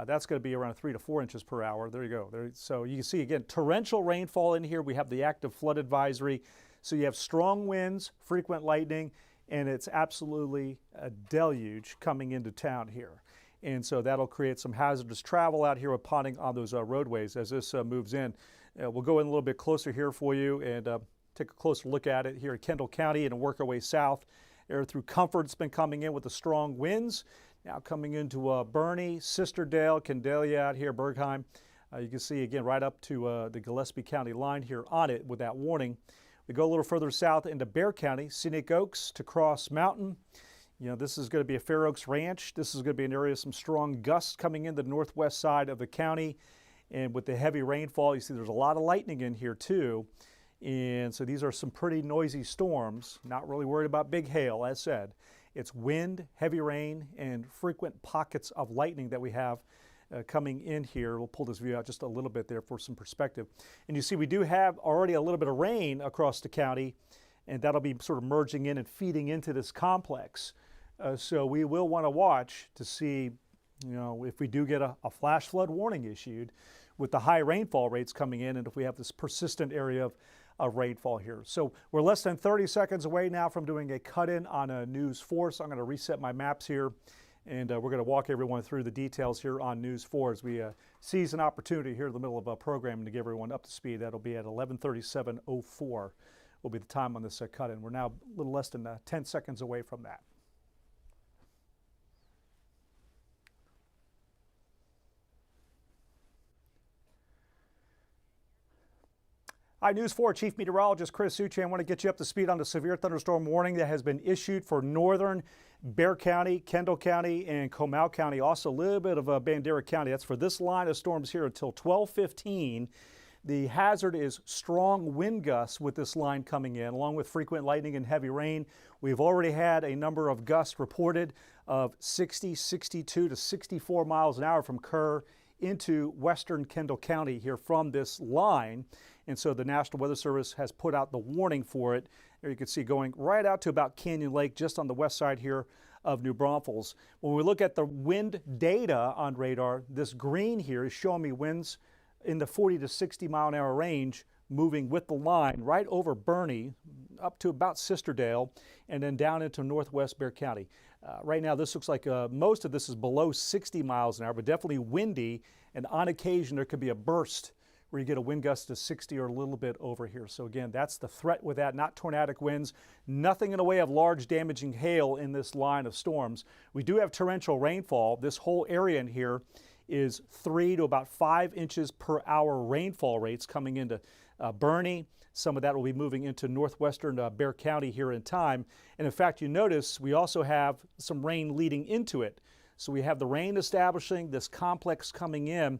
That's going to be around 3 to 4 inches per hour. There you go. So you can see, again, torrential rainfall in here. We have the active flood advisory. So you have strong winds, frequent lightning, and it's absolutely a deluge coming into town here. And so that'll create some hazardous travel out here with ponding on those roadways as this moves in. We'll go in a little bit closer here for you and take a closer look at it here in Kendall County and work our way south. There through Comfort, it's been coming in with the strong winds. Now coming into Bernie, Sisterdale, Candelia out here, Bergheim. You can see again right up to the Gillespie County line here on it with that warning. We go a little further south into Bexar County, Scenic Oaks to Cross Mountain. This is going to be a Fair Oaks ranch. This is going to be an area of some strong gusts coming in the northwest side of the county. And with the heavy rainfall, you see there's a lot of lightning in here too. And so these are some pretty noisy storms. Not really worried about big hail, as said. It's wind, heavy rain, and frequent pockets of lightning that we have coming in here. We'll pull this view out just a little bit there for some perspective. And you see we do have already a little bit of rain across the county, and that'll be sort of merging in and feeding into this complex. So we will want to watch to see, if we do get a flash flood warning issued with the high rainfall rates coming in, and if we have this persistent area of rainfall here. So we're less than 30 seconds away now from doing a cut-in on a News 4. So I'm going to reset my maps here, and we're going to walk everyone through the details here on News 4 as we seize an opportunity here in the middle of a program to get everyone up to speed. That'll be at 11:37:04 will be the time on this cut-in. We're now a little less than 10 seconds away from that. Hi, News 4 Chief Meteorologist Chris Suchan. I want to get you up to speed on the severe thunderstorm warning that has been issued for northern Bexar County, Kendall County, and Comal County. Also a little bit of Bandera County. That's for this line of storms here until 12:15. The hazard is strong wind gusts with this line coming in, along with frequent lightning and heavy rain. We've already had a number of gusts reported of 60, 62 to 64 miles an hour from Kerr into western Kendall County here from this line. And so the National Weather Service has put out the warning for it. There you can see going right out to about Canyon Lake, just on the west side here of New Braunfels. When we look at the wind data on radar, this green here is showing me winds in the 40 to 60 mile an hour range moving with the line right over Bernie up to about Sisterdale and then down into northwest Bexar County. Right now this looks like most of this is below 60 miles an hour, but definitely windy, and on occasion there could be a burst where you get a wind gust to 60 or a little bit over here. So again, that's the threat with that, not tornadic winds, nothing in the way of large damaging hail in this line of storms. We do have torrential rainfall. This whole area in here is 3 to about 5 inches per hour rainfall rates coming into Bernie. Some of that will be moving into northwestern Bexar County here in time. And in fact, you notice we also have some rain leading into it. So we have the rain establishing, this complex coming in.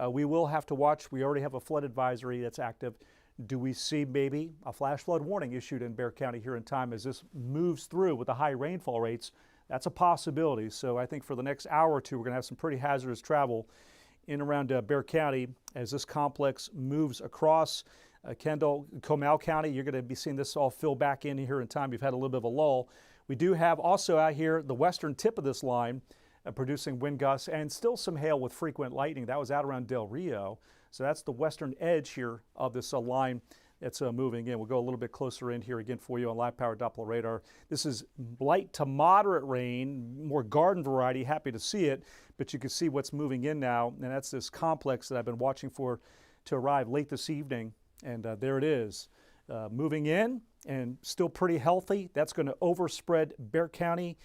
We will have to watch. We already have a flood advisory that's active. Do we see maybe a flash flood warning issued in Bexar County here in time as this moves through with the high rainfall rates? That's a possibility. So I think for the next hour or two, we're going to have some pretty hazardous travel in around Bexar County as this complex moves across Kendall, Comal County. You're going to be seeing this all fill back in here in time. You've had a little bit of a lull. We do have also out here the western tip of this line producing wind gusts and still some hail with frequent lightning. That was out around Del Rio. So that's the western edge here of this line that's moving in. We'll go a little bit closer in here again for you on live power Doppler radar. This is light to moderate rain, more garden variety. Happy to see it, but you can see what's moving in now, and that's this complex that I've been watching for to arrive late this evening. And there it is, moving in and still pretty healthy. That's going to overspread Bexar County.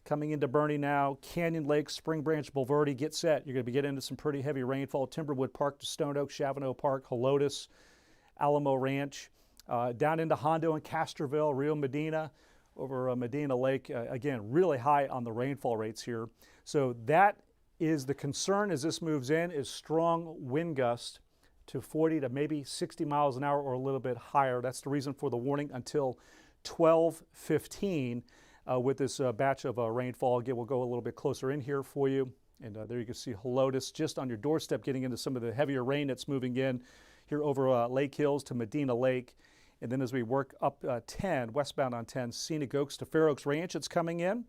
Coming into Bernie now, Canyon Lake, Spring Branch, Bulverde, get set. You're going to be getting into some pretty heavy rainfall. Timberwood Park to Stone Oak, Chavano Park, Helotes, Alamo Ranch, down into Hondo and Castroville, Rio Medina, over Medina Lake. Again, really high on the rainfall rates here. So that is the concern as this moves in, is strong wind gusts to 40 to maybe 60 miles an hour or a little bit higher. That's the reason for the warning until 12:15 with this batch of rainfall. Again, we'll go a little bit closer in here for you. And there you can see Helotes just on your doorstep, getting into some of the heavier rain that's moving in here over Lake Hills to Medina Lake. And then as we work up 10, westbound on 10, Scenic Oaks to Fair Oaks Ranch, it's coming in.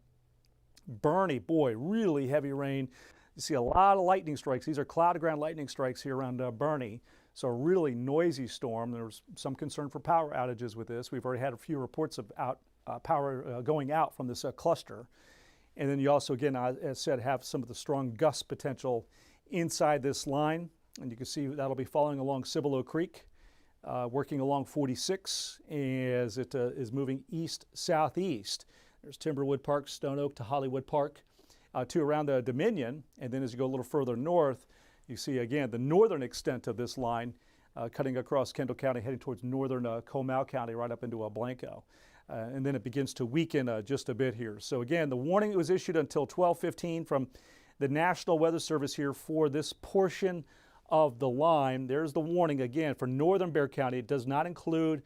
Bernie, boy, really heavy rain. You see a lot of lightning strikes. These are cloud to ground lightning strikes here around Bernie. So a really noisy storm. There's some concern for power outages with this. We've already had a few reports of power going out from this cluster. And then you also, again, as said, have some of the strong gust potential inside this line. And you can see that'll be following along Cibolo Creek, working along 46 as it is moving east-southeast. There's Timberwood Park, Stone Oak to Hollywood Park, to around the Dominion. And then as you go a little further north, you see, again, the northern extent of this line cutting across Kendall County, heading towards northern Comal County, right up into Blanco. and then it begins to weaken just a bit here. So again, the warning was issued until 12:15 from the National Weather Service here for this portion of the line. There's the warning again for northern Bexar County. It does not include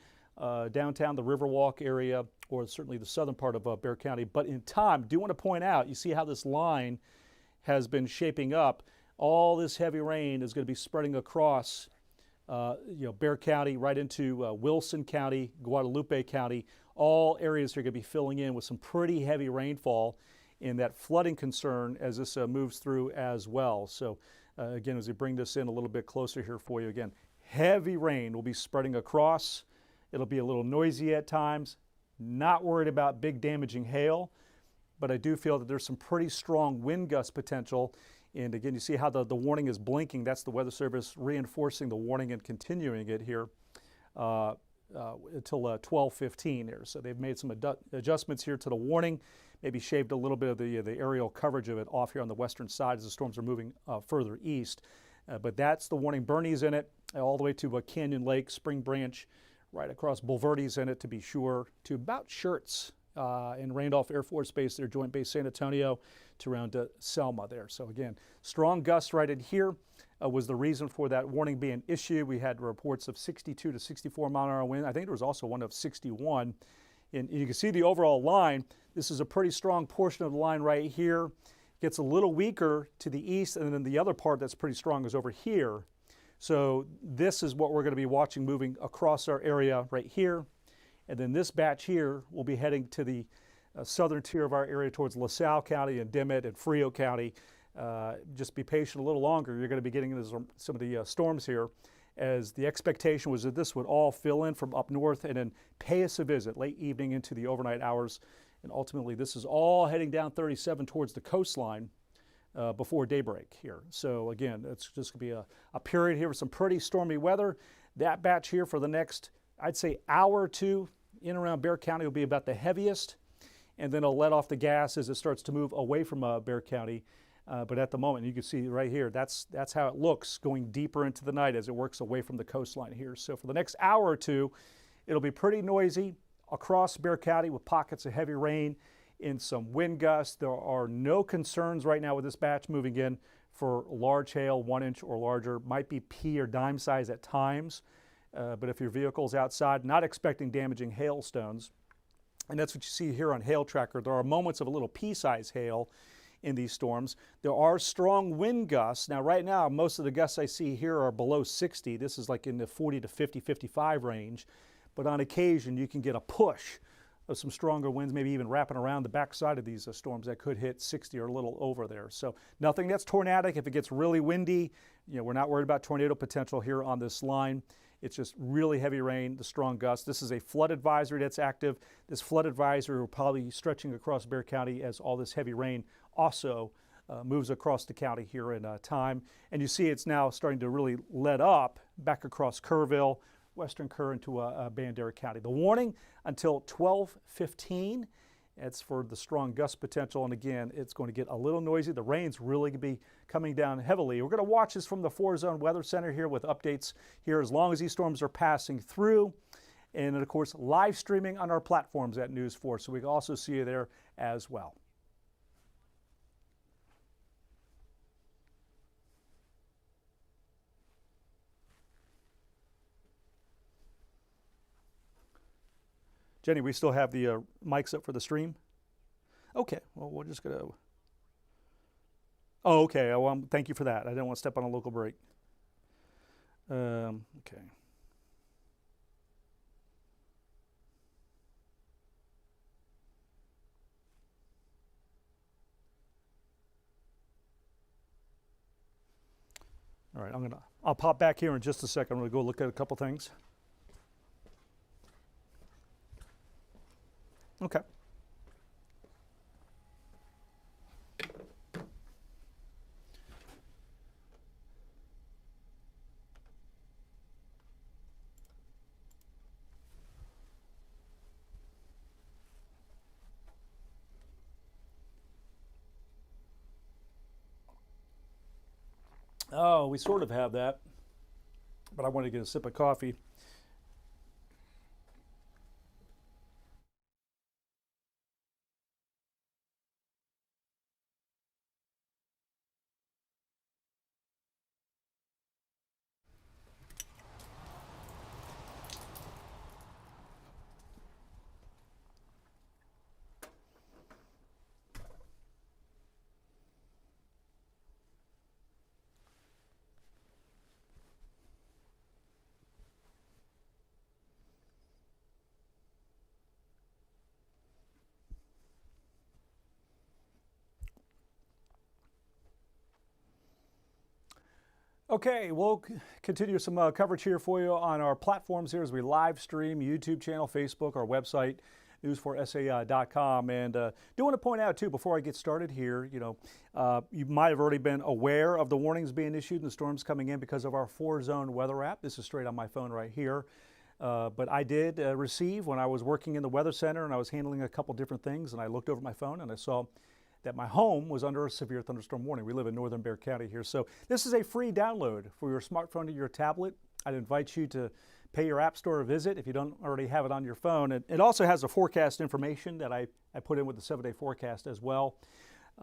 downtown, the Riverwalk area, or certainly the southern part of Bexar County. But in time, do want to point out, you see how this line has been shaping up. All this heavy rain is going to be spreading across Bexar County right into Wilson County, Guadalupe County. All areas are going to be filling in with some pretty heavy rainfall, and that flooding concern as this moves through as well. So again, as we bring this in a little bit closer here for you, again, heavy rain will be spreading across. It'll be a little noisy at times. Not worried about big damaging hail, but I do feel that there's some pretty strong wind gust potential. And again, you see how the warning is blinking. That's the Weather Service reinforcing the warning and continuing it here until 12:15 there. So they've made some adjustments here to the warning, maybe shaved a little bit of the aerial coverage of it off here on the western side as the storms are moving further east. But that's the warning. Bernie's in it, all the way to Canyon Lake, Spring Branch, right across Bulverde's in it to be sure, to about Schertz in Randolph Air Force Base, their Joint Base San Antonio, to around Selma there. So again, strong gusts right in here was the reason for that warning being issued. We had reports of 62 to 64 mile an hour wind. I think there was also one of 61. And you can see the overall line. This is a pretty strong portion of the line right here. Gets a little weaker to the east, and then the other part that's pretty strong is over here. So this is what we're going to be watching moving across our area right here. And then this batch here will be heading to the southern tier of our area towards LaSalle County and Dimmitt and Frio County. Just be patient a little longer. You're going to be getting into some of the storms here, as the expectation was that this would all fill in from up north and then pay us a visit late evening into the overnight hours. And ultimately, this is all heading down 37 towards the coastline before daybreak here. So again, it's just going to be a period here with some pretty stormy weather. That batch here for the next, I'd say, hour or two in and around Bexar County will be about the heaviest, and then it'll let off the gas as it starts to move away from Bexar County. But at the moment, you can see right here, that's how it looks going deeper into the night as it works away from the coastline here. So for the next hour or two, it'll be pretty noisy across Bexar County with pockets of heavy rain and some wind gusts. There are no concerns right now with this batch moving in for large hail, 1 inch or larger. Might be pea or dime size at times. But if your vehicle's outside, not expecting damaging hailstones. And that's what you see here on Hail Tracker. There are moments of a little pea-size hail in these storms. There are strong wind gusts. Now, right now, most of the gusts I see here are below 60. This is like in the 40 to 50, 55 range. But on occasion, you can get a push of some stronger winds, maybe even wrapping around the backside of these storms that could hit 60 or a little over there. So nothing that's tornadic. If it gets really windy, we're not worried about tornado potential here on this line. It's just really heavy rain, the strong gusts. This is a flood advisory that's active. This flood advisory will probably be stretching across Bexar County as all this heavy rain also moves across the county here in time. And you see it's now starting to really let up back across Kerrville, western Kerr into Bandera County. The warning until 12:15. It's for the strong gust potential, and again, it's going to get a little noisy. The rain's really going to be coming down heavily. We're going to watch this from the 4-Zone Weather Center here with updates here as long as these storms are passing through. And then, of course, live streaming on our platforms at News 4, so we can also see you there as well. Jenny, we still have the mics up for the stream? Okay, well, we're just going to... Oh, okay, well, thank you for that. I didn't want to step on a local break. Okay. All right, I'll pop back here in just a second. I'm going to go look at a couple things. Okay. Oh, we sort of have that, but I want to get a sip of coffee. Okay, we'll continue some coverage here for you on our platforms here as we live stream, YouTube channel, Facebook, our website, news4sa.com. And do want to point out too, before I get started here, you might have already been aware of the warnings being issued and the storms coming in because of our 4-zone weather app. This is straight on my phone right here. But I did receive, when I was working in the weather center and I was handling a couple different things, and I looked over my phone and I saw that my home was under a severe thunderstorm warning. We live in northern Bexar County here. So this is a free download for your smartphone or your tablet. I'd invite you to pay your app store a visit if you don't already have it on your phone. It also has the forecast information that I put in with the 7-day forecast as well.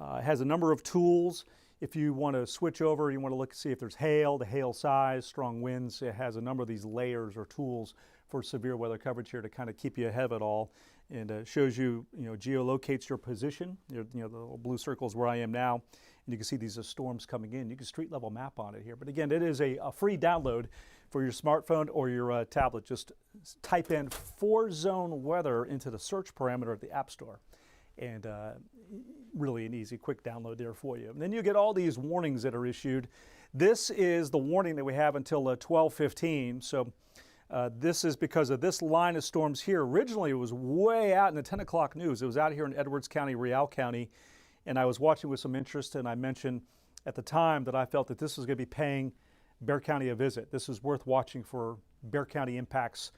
It has a number of tools. If you want to switch over, you want to look and see if there's hail, the hail size, strong winds. It has a number of these layers or tools for severe weather coverage here to kind of keep you ahead of it all. And shows you, geolocates your position. The little blue circle is where I am now. And you can see these are storms coming in. You can street level map on it here. But again, it is a free download for your smartphone or your tablet. Just type in 4-zone weather into the search parameter at the App Store. And really an easy, quick download there for you. And then you get all these warnings that are issued. This is the warning that we have until 12:15. So this is because of this line of storms here. Originally, it was way out in the 10 o'clock news. It was out here in Edwards County, Real County, and I was watching with some interest, and I mentioned at the time that I felt that this was going to be paying Bexar County a visit. This is worth watching for Bexar County impacts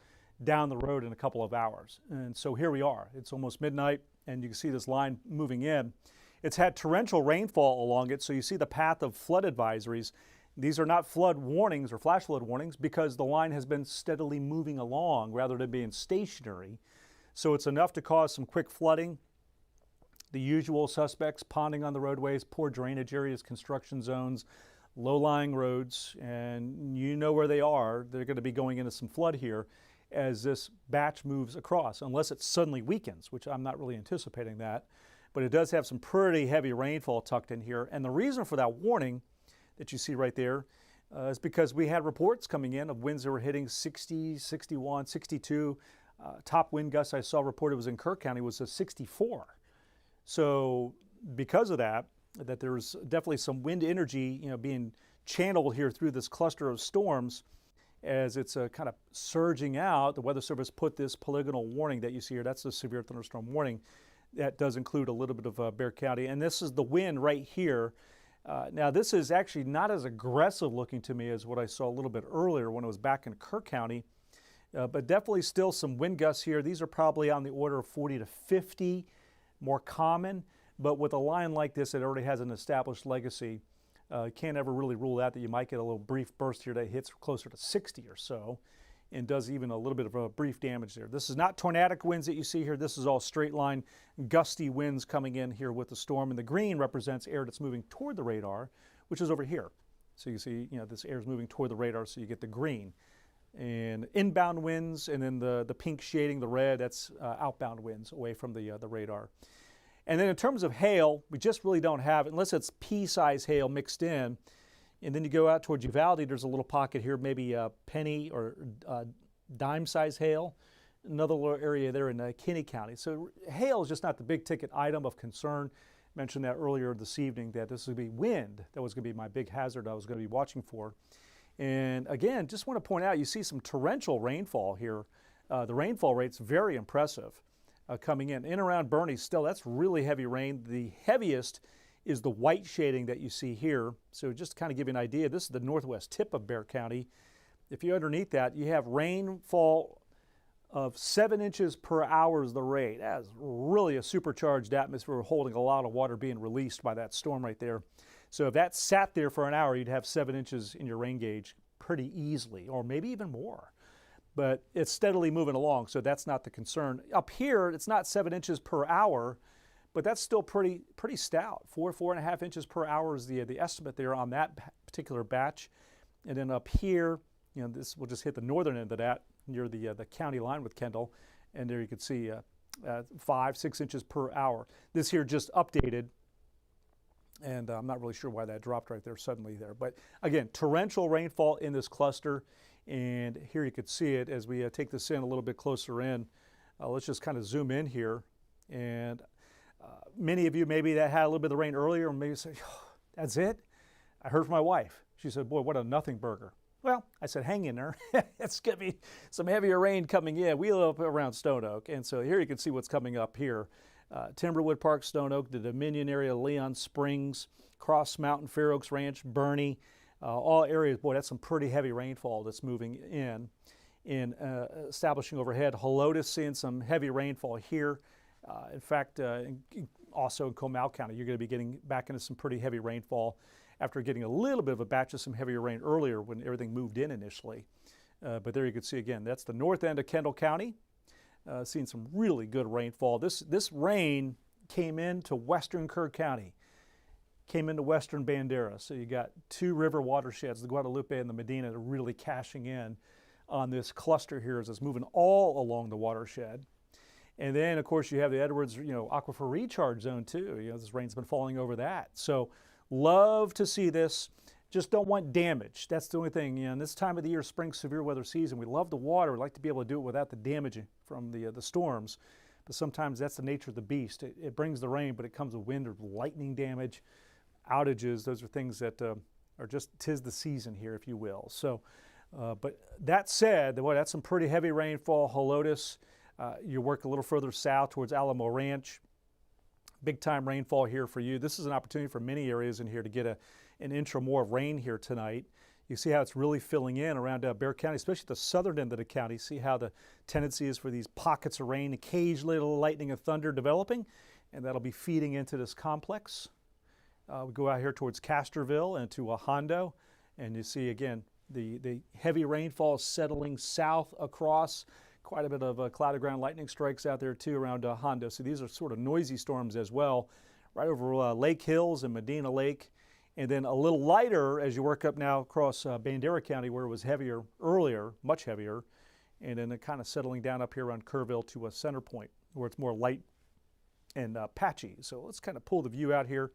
down the road in a couple of hours. And so here we are. It's almost midnight, and you can see this line moving in. It's had torrential rainfall along it, so you see the path of flood advisories. These are not flood warnings or flash flood warnings because the line has been steadily moving along rather than being stationary. So it's enough to cause some quick flooding. The usual suspects: ponding on the roadways, poor drainage areas, construction zones, low-lying roads, and you know where they are. They're going to be going into some flood here as this batch moves across, unless it suddenly weakens, which I'm not really anticipating that. But it does have some pretty heavy rainfall tucked in here. And the reason for that warning that you see right there is because we had reports coming in of winds that were hitting 60, 61, 62. Top wind gust I saw reported was in Kirk County was a 64. So because of that there's definitely some wind energy, being channeled here through this cluster of storms as it's kind of surging out. The Weather Service put this polygonal warning that you see here. That's the severe thunderstorm warning. That does include a little bit of Bexar County, and this is the wind right here. Now, this is actually not as aggressive looking to me as what I saw a little bit earlier when it was back in Kirk County, but definitely still some wind gusts here. These are probably on the order of 40 to 50, more common, but with a line like this, it already has an established legacy. Can't ever really rule out that you might get a little brief burst here that hits closer to 60 or so and does even a little bit of a brief damage there. This is not tornadic winds that you see here. This is all straight line, gusty winds coming in here with the storm. And the green represents air that's moving toward the radar, which is over here. So you see, this air is moving toward the radar, so you get the green. And inbound winds, and then the pink shading the red, that's outbound winds away from the radar. And then in terms of hail, we just really don't have it, unless it's pea-size hail mixed in. And then you go out towards Uvalde, there's a little pocket here, maybe a penny or dime-size hail. Another little area there in Kinney County. So hail is just not the big ticket item of concern. I mentioned that earlier this evening, that this would be wind. That was going to be my big hazard I was going to be watching for. And again, just want to point out, you see some torrential rainfall here. The rainfall rate's very impressive coming in around Bernie still. That's really heavy rain. The heaviest is the white shading that you see here. So just to kind of give you an idea, this is the northwest tip of Bexar County. If you're underneath that, you have rainfall of 7 inches per hour is the rate. That's really a supercharged atmosphere holding a lot of water being released by that storm right there. So if that sat there for an hour, you'd have 7 inches in your rain gauge pretty easily, or maybe even more. But it's steadily moving along, so that's not the concern. Up here, it's not 7 inches per hour, but that's still pretty stout. 4.5 inches per hour is the estimate there on that particular batch. And then up here, this will just hit the northern end of that near the county line with Kendall, and there you can see 5-6 inches per hour. This here just updated, and I'm not really sure why that dropped right there suddenly there. But again, torrential rainfall in this cluster, and here you can see it as we take this in a little bit closer in. Let's just kind of zoom in here, and many of you maybe that had a little bit of rain earlier, and maybe say, oh, that's it? I heard from my wife. She said, boy, what a nothing burger. Well, I said, hang in there. It's going to be some heavier rain coming in. We live up around Stone Oak, and so here you can see what's coming up here. Timberwood Park, Stone Oak, the Dominion area, Leon Springs, Cross Mountain, Fair Oaks Ranch, Bernie, all areas. Boy, that's some pretty heavy rainfall that's moving in. Establishing overhead, Helotes seeing some heavy rainfall here. In fact, also in Comal County, you're going to be getting back into some pretty heavy rainfall after getting a little bit of a batch of some heavier rain earlier when everything moved in initially. But there you can see again, that's the north end of Kendall County, seeing some really good rainfall. This rain came into western Kerr County, came into western Bandera. So you got two river watersheds, the Guadalupe and the Medina, that are really cashing in on this cluster here as it's moving all along the watershed. And then, of course, you have the Edwards, aquifer recharge zone too. This rain's been falling over that. So love to see this. Just don't want damage. That's the only thing. In this time of the year, spring severe weather season, we love the water. We like to be able to do it without the damage from the storms. But sometimes that's the nature of the beast. It brings the rain, but it comes with wind or lightning damage, outages. Those are things that are just, 'tis the season here, if you will. So, but that said, boy, that's some pretty heavy rainfall. Helotes, you work a little further south towards Alamo Ranch. Big time rainfall here for you. This is an opportunity for many areas in here to get an inch or more of rain here tonight. You see how it's really filling in around Bexar County, especially the southern end of the county. See how the tendency is for these pockets of rain, occasionally a little lightning and thunder developing, and that'll be feeding into this complex. We go out here towards Casterville and to Hondo, and you see again the heavy rainfall settling south across. Quite a bit of cloud ground lightning strikes out there too around Hondo. So these are sort of noisy storms as well, right over Lake Hills and Medina Lake. And then a little lighter as you work up now across Bandera County, where it was heavier earlier, much heavier. And then it kind of settling down up here around Kerrville to a center point where it's more light and patchy. So let's kind of pull the view out here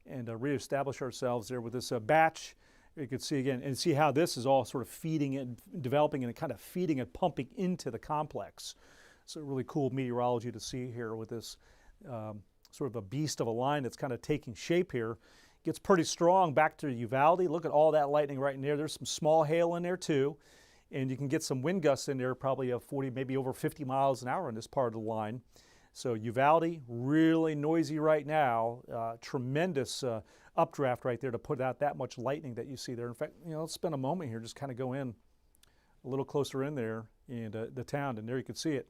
and reestablish ourselves there with this batch. You can see again, and see how this is all sort of feeding and developing and kind of feeding and pumping into the complex. So really cool meteorology to see here with this sort of a beast of a line that's kind of taking shape here. Gets pretty strong back to Uvalde. Look at all that lightning right in there. There's some small hail in there too. And you can get some wind gusts in there, probably 40, maybe over 50 miles an hour in this part of the line. So Uvalde, really noisy right now. Tremendous updraft right there to put out that much lightning that you see there. In fact, let's spend a moment here, just kind of go in a little closer in there and the town, and there you can see it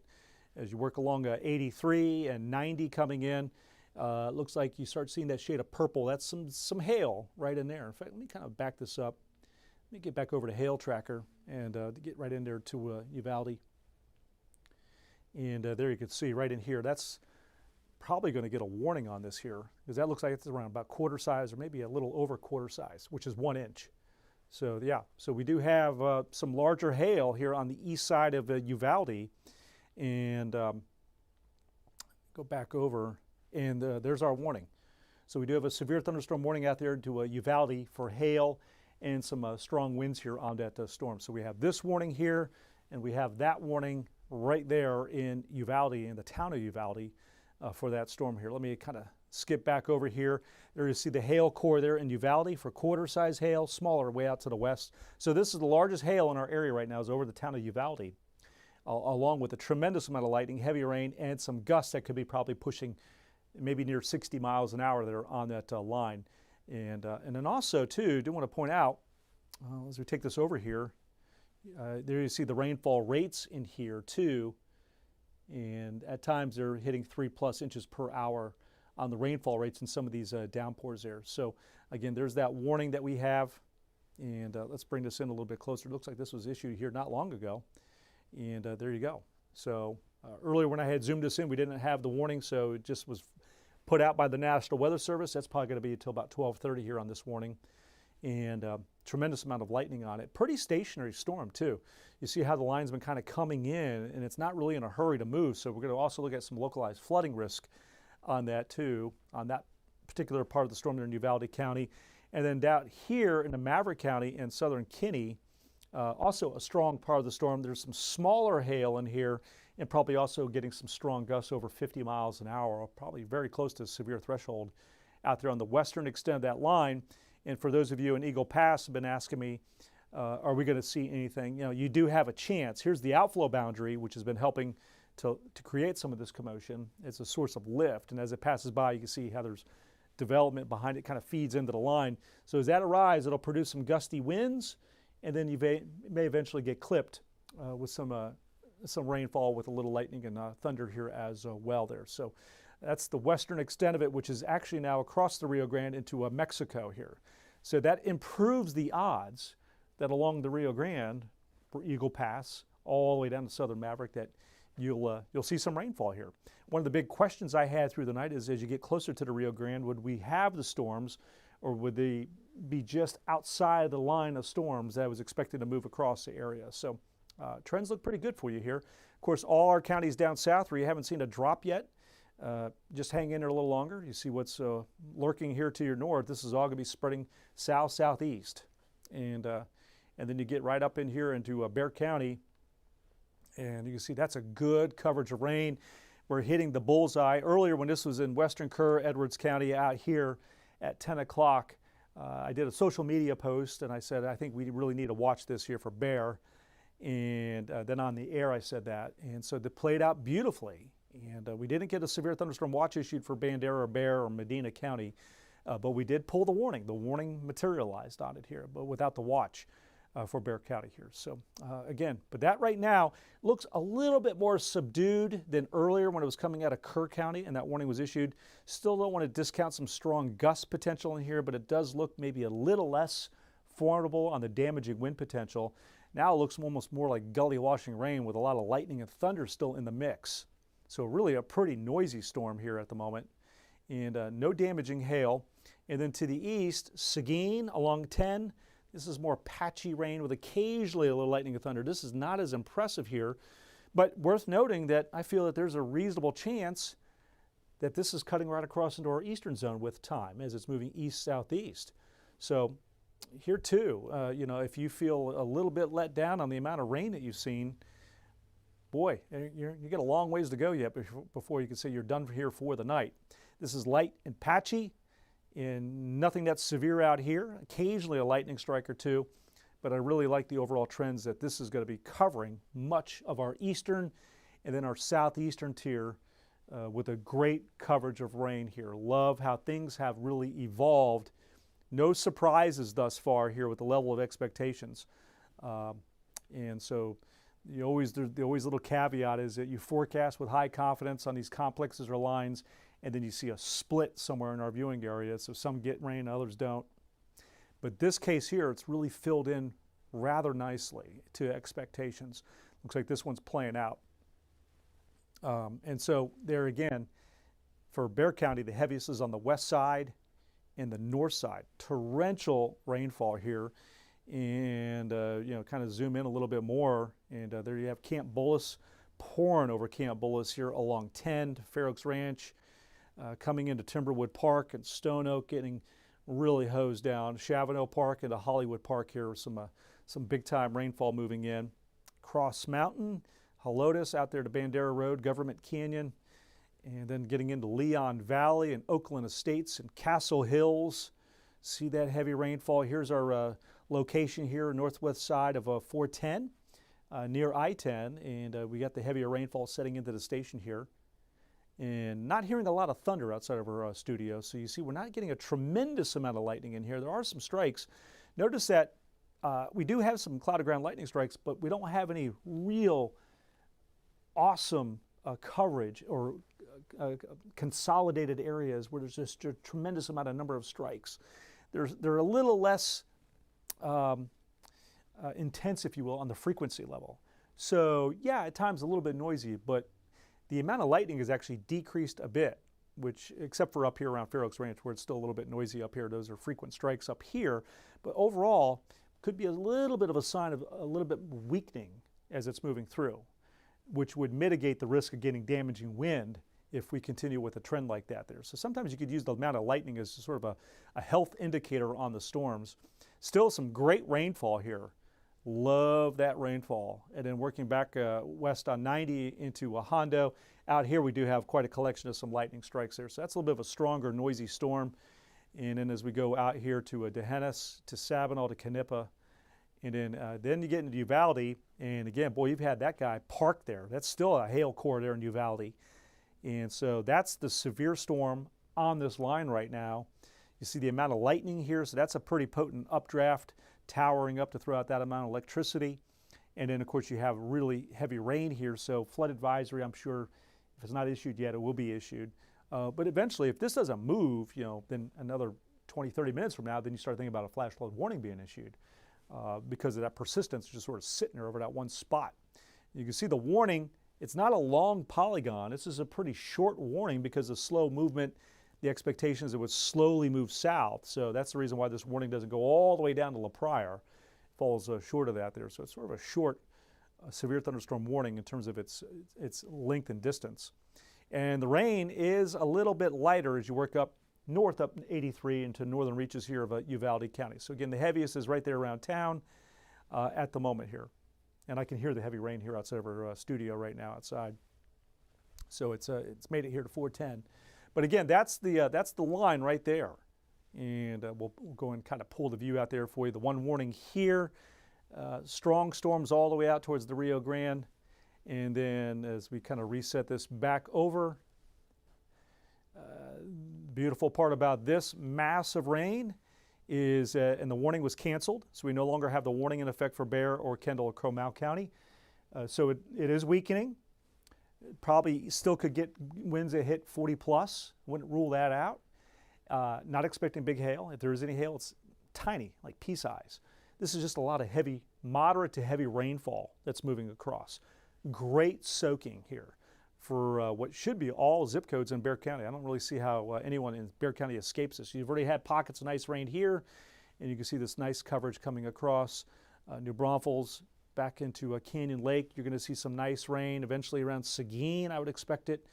as you work along 83 and 90 coming in. It looks like you start seeing that shade of purple. That's some hail right in there. In fact, let me kind of back this up. Let me get back over to Hail Tracker and get right in there to Uvalde. And there you can see right in here, that's probably going to get a warning on this here, because that looks like it's around about quarter size or maybe a little over quarter size, which is 1 inch. So yeah, so we do have some larger hail here on the east side of Uvalde. And go back over, and there's our warning. So we do have a severe thunderstorm warning out there to Uvalde for hail and some strong winds here on that storm. So we have this warning here, and we have that warning right there in Uvalde, in the town of Uvalde, for that storm here. Let me kind of skip back over here. There you see the hail core there in Uvalde for quarter size hail, smaller way out to the west. So this is the largest hail in our area right now, is over the town of Uvalde, along with a tremendous amount of lightning, heavy rain, and some gusts that could be probably pushing maybe near 60 miles an hour that are on that line. And then also too, do want to point out, as we take this over here, there you see the rainfall rates in here too, and at times they're hitting 3+ inches per hour on the rainfall rates in some of these downpours there. So again, there's that warning that we have, and let's bring this in a little bit closer. It looks like this was issued here not long ago, and there you go. So earlier when I had zoomed this in, we didn't have the warning, so it just was put out by the National Weather Service. That's probably going to be until about 12:30 here on this warning. And tremendous amount of lightning on it. Pretty stationary storm too. You see how the line's been kind of coming in, and it's not really in a hurry to move. So we're going to also look at some localized flooding risk on that too, on that particular part of the storm there in Uvalde County. And then down here in the Maverick County and southern Kinney, also a strong part of the storm. There's some smaller hail in here, and probably also getting some strong gusts over 50 miles an hour, probably very close to severe threshold out there on the western extent of that line. And for those of you in Eagle Pass have been asking me, are we going to see anything? You know, you do have a chance. Here's the outflow boundary, which has been helping to create some of this commotion. It's a source of lift, and as it passes by, you can see how there's development behind it, kind of feeds into the line. So as that arrives, it'll produce some gusty winds, and then you may eventually get clipped with some rainfall with a little lightning and thunder here as well there. So that's the western extent of it, which is actually now across the Rio Grande into Mexico here. So that improves the odds that along the Rio Grande, for Eagle Pass, all the way down to southern Maverick, that you'll see some rainfall here. One of the big questions I had through the night is, as you get closer to the Rio Grande, would we have the storms, or would they be just outside the line of storms that I was expecting to move across the area? So trends look pretty good for you here. Of course, all our counties down south where you haven't seen a drop yet, just hang in there a little longer. You see what's lurking here to your north. This is all going to be spreading south-southeast. And then you get right up in here into Bexar County, and you can see that's a good coverage of rain. We're hitting the bullseye. Earlier when this was in western Kerr, Edwards County out here at 10 o'clock, I did a social media post and I said, I think we really need to watch this here for bear. And then on the air I said that. And so it played out beautifully. And we didn't get a severe thunderstorm watch issued for Bandera or Bear or Medina County, but we did pull the warning. The warning materialized on it here, but without the watch for Bexar County here. So again, but that right now looks a little bit more subdued than earlier when it was coming out of Kerr County and that warning was issued. Still don't want to discount some strong gust potential in here, but it does look maybe a little less formidable on the damaging wind potential. Now it looks almost more like gully washing rain with a lot of lightning and thunder still in the mix. So really a pretty noisy storm here at the moment, and no damaging hail. And then to the east, Seguin along 10. This is more patchy rain with occasionally a little lightning and thunder. This is not as impressive here, but worth noting that I feel that there's a reasonable chance that this is cutting right across into our eastern zone with time as it's moving east-southeast. So here too, you know, if you feel a little bit let down on the amount of rain that you've seen, boy, you got a long ways to go yet before you can say you're done here for the night. This is light and patchy, and nothing that's severe out here. Occasionally a lightning strike or two, but I really like the overall trends that this is going to be covering much of our eastern and then our southeastern tier with a great coverage of rain here. Love how things have really evolved. No surprises thus far here with the level of expectations. And so the always little caveat is that you forecast with high confidence on these complexes or lines, and then you see a split somewhere in our viewing area. So some get rain, others don't. But this case here, it's really filled in rather nicely to expectations. Looks like this one's playing out. And so there again, for Bexar County, the heaviest is on the west side and the north side. Torrential rainfall here. And, you know, kind of zoom in a little bit more. And there you have Camp Bullis pouring over Camp Bullis here along 10 to Fair Oaks Ranch. Coming into Timberwood Park and Stone Oak, getting really hosed down. Chavano Park into Hollywood Park here with some big time rainfall moving in. Cross Mountain, Helotes out there to Bandera Road, Government Canyon, and then getting into Leon Valley and Oakland Estates and Castle Hills. See that heavy rainfall. Here's our location here, northwest side of 410 near I-10, and we got the heavier rainfall setting into the station here. And not hearing a lot of thunder outside of our studio. So you see we're not getting a tremendous amount of lightning in here. There are some strikes. Notice that we do have some cloud to ground lightning strikes, but we don't have any real awesome coverage or consolidated areas where there's just a tremendous amount of number of strikes. They're a little less intense, if you will, on the frequency level. So yeah, at times a little bit noisy, but the amount of lightning has actually decreased a bit, which, except for up here around Fair Oaks Ranch where it's still a little bit noisy up here. Those are frequent strikes up here. But overall, could be a little bit of a sign of a little bit weakening as it's moving through, which would mitigate the risk of getting damaging wind if we continue with a trend like that there. So sometimes you could use the amount of lightning as sort of a health indicator on the storms. Still some great rainfall here. Love that rainfall. And then working back west on 90 into Hondo. Out here we do have quite a collection of some lightning strikes there. So that's a little bit of a stronger, noisy storm. And then as we go out here to D'Hanis, to Sabinal, to Canepa, and then you get into Uvalde, and again, boy, you've had that guy parked there. That's still a hail core there in Uvalde. And so that's the severe storm on this line right now. You see the amount of lightning here, so that's a pretty potent updraft, towering up to throw out that amount of electricity. And then, of course, you have really heavy rain here, so flood advisory, I'm sure, if it's not issued yet, it will be issued. But eventually, if this doesn't move, then another 20, 30 minutes from now, then you start thinking about a flash flood warning being issued because of that persistence just sort of sitting there over that one spot. You can see the warning, it's not a long polygon. This is a pretty short warning because of slow movement. The expectation is it would slowly move south. So that's the reason why this warning doesn't go all the way down to La Pryor. It falls short of that there. So it's sort of a short severe thunderstorm warning in terms of its length and distance. And the rain is a little bit lighter as you work up north up 83 into northern reaches here of Uvalde County. So again, the heaviest is right there around town at the moment here. And I can hear the heavy rain here outside of our studio right now outside. So it's made it here to 410. But again, that's the line right there. And we'll go and kind of pull the view out there for you. The one warning here, strong storms all the way out towards the Rio Grande. And then as we kind of reset this back over, beautiful part about this massive rain is, and the warning was canceled, so we no longer have the warning in effect for Bexar or Kendall or Comal County. So it is weakening. It probably still could get winds that hit 40 plus, wouldn't rule that out. Not expecting big hail. If there is any hail, it's tiny, like pea size. This is just a lot of heavy, moderate to heavy rainfall that's moving across. Great soaking here for what should be all zip codes in Bexar County. I don't really see how anyone in Bexar County escapes this. You've already had pockets of nice rain here, and you can see this nice coverage coming across New Braunfels back into Canyon Lake. You're going to see some nice rain eventually around Seguin, I would expect it,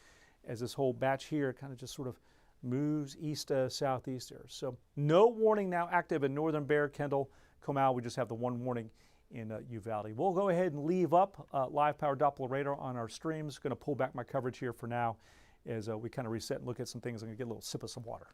as this whole batch here kind of just sort of moves east southeast there. So no warning now active in northern Bexar, Kendall, Comal. We just have the one warning in Uvalde. We'll go ahead and leave up live power Doppler radar on our streams. Going to pull back my coverage here for now as we kind of reset and look at some things. I'm going to get a little sip of some water.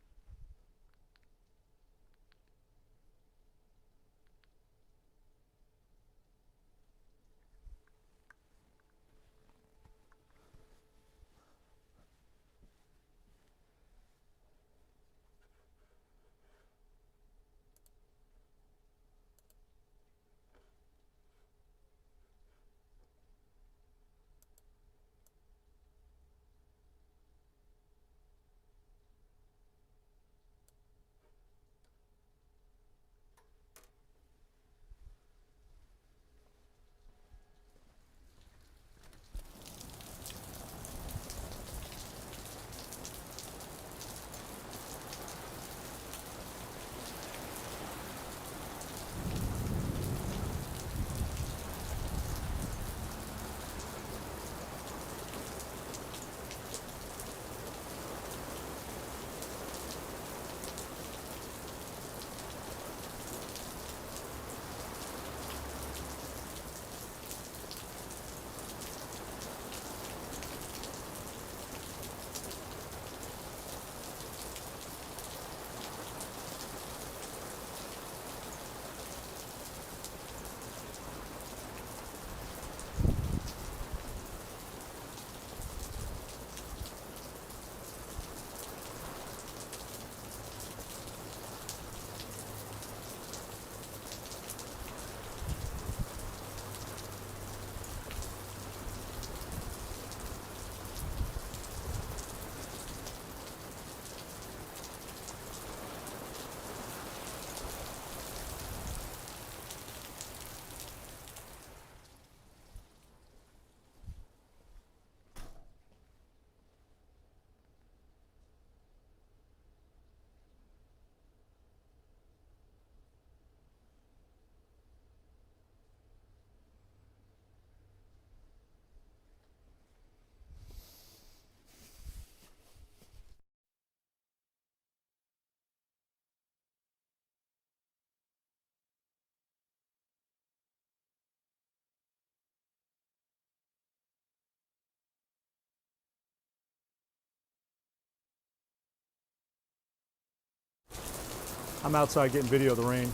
I'm outside getting video of the rain.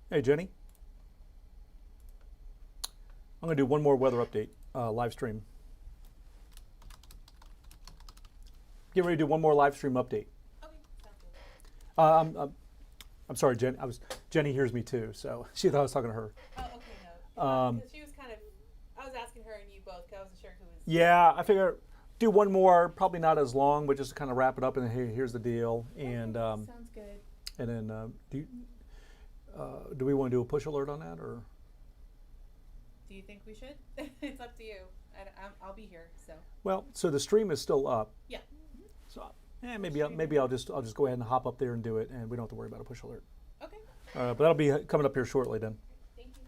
Hey, Jenny. I'm going to do one more weather update live stream. Get ready to do one more live stream update. Okay, sounds good. I'm sorry, Jenny hears me too, so she thought I was talking to her. Oh, okay, no. 'Cause she was kind of, I was asking her and you both, 'cause I wasn't sure who was. Yeah, I figure do one more, probably not as long, but just to kind of wrap it up. And here's the deal. And Sounds good. and then do we want to do a push alert on that, or? Do you think we should? It's up to you. I'll be here, so. Well, so the stream is still up. Yeah. So maybe I'll just go ahead and hop up there and do it, and we don't have to worry about a push alert. Okay. But that'll be coming up here shortly then. Thank you.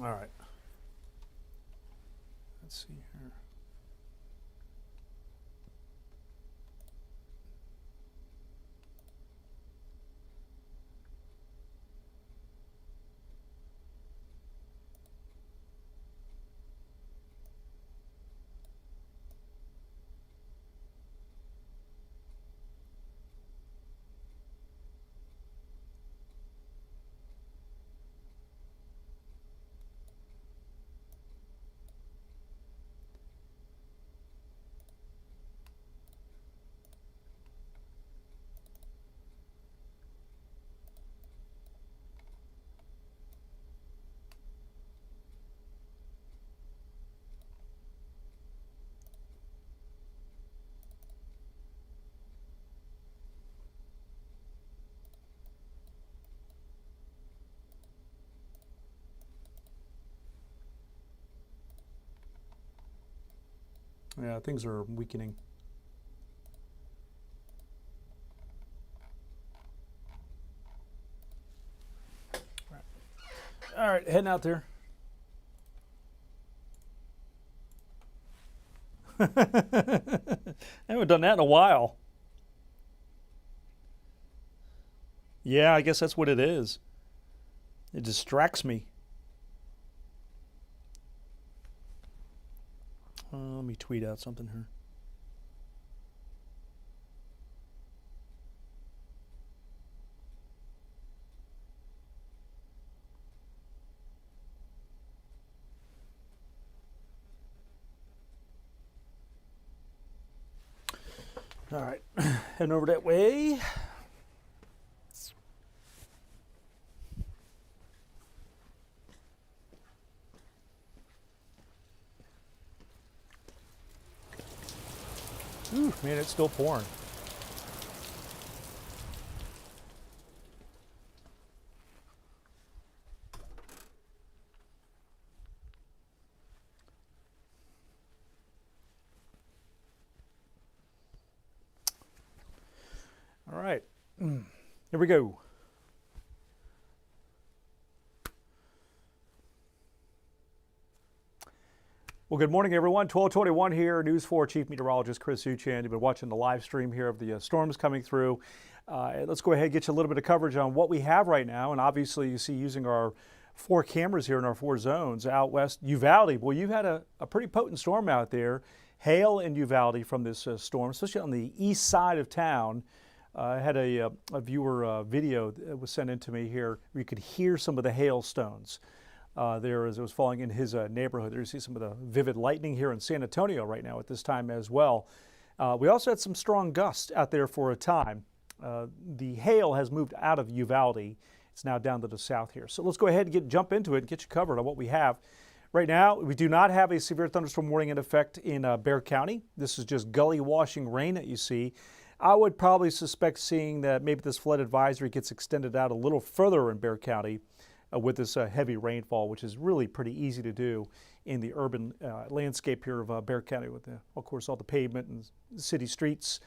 All right. Let's see here. Yeah, things are weakening. All right, heading out there. I haven't done that in a while. Yeah, I guess that's what it is. It distracts me. Let me tweet out something here. All right, heading over that way. Ooh, man, it's still pouring. All right, here we go. Well, good morning, everyone. 1221 here, News 4 Chief Meteorologist Chris Uchan. You've been watching the live stream here of the storms coming through. Let's go ahead and get you a little bit of coverage on what we have right now. And obviously, you see using our 4 cameras here in our 4 zones out west, Uvalde. Boy, you've had a pretty potent storm out there. Hail in Uvalde from this storm, especially on the east side of town. I had a viewer video that was sent in to me here where you could hear some of the hailstones. There as it was falling in his neighborhood. There you see some of the vivid lightning here in San Antonio right now at this time as well. We also had some strong gusts out there for a time. The hail has moved out of Uvalde. It's now down to the south here. So let's go ahead and jump into it and get you covered on what we have. Right now, we do not have a severe thunderstorm warning in effect in Bexar County. This is just gully washing rain that you see. I would probably suspect seeing that maybe this flood advisory gets extended out a little further in Bexar County with this heavy rainfall, which is really pretty easy to do in the urban landscape here of Bexar County with, of course, all the pavement and city streets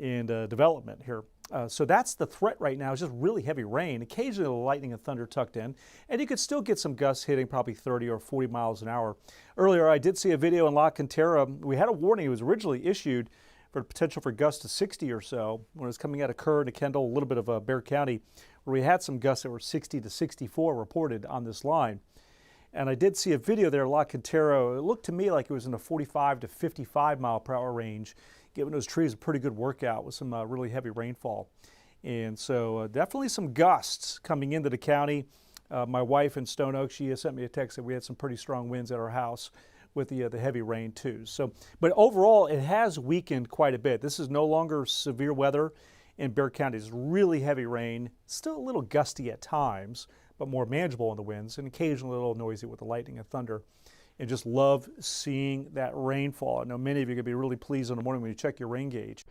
and development here. So that's the threat right now, is just really heavy rain, occasionally lightning and thunder tucked in, and you could still get some gusts hitting probably 30 or 40 miles an hour. Earlier, I did see a video in La Cantera. We had a warning. It was originally issued for the potential for gusts to 60 or so when it was coming out of Kerr to Kendall, a little bit of Bexar County, where we had some gusts that were 60 to 64 reported on this line. And I did see a video there, La Cantero. It looked to me like it was in the 45 to 55 mile per hour range, giving those trees a pretty good workout with some really heavy rainfall. And so definitely some gusts coming into the county. My wife in Stone Oak, she sent me a text that we had some pretty strong winds at our house with the heavy rain too. So, but overall, it has weakened quite a bit. This is no longer severe weather in Bexar County. It's really heavy rain, still a little gusty at times, but more manageable in the winds, and occasionally a little noisy with the lightning and thunder. And just love seeing that rainfall. I know many of you are going to be really pleased in the morning when you check your rain gauge.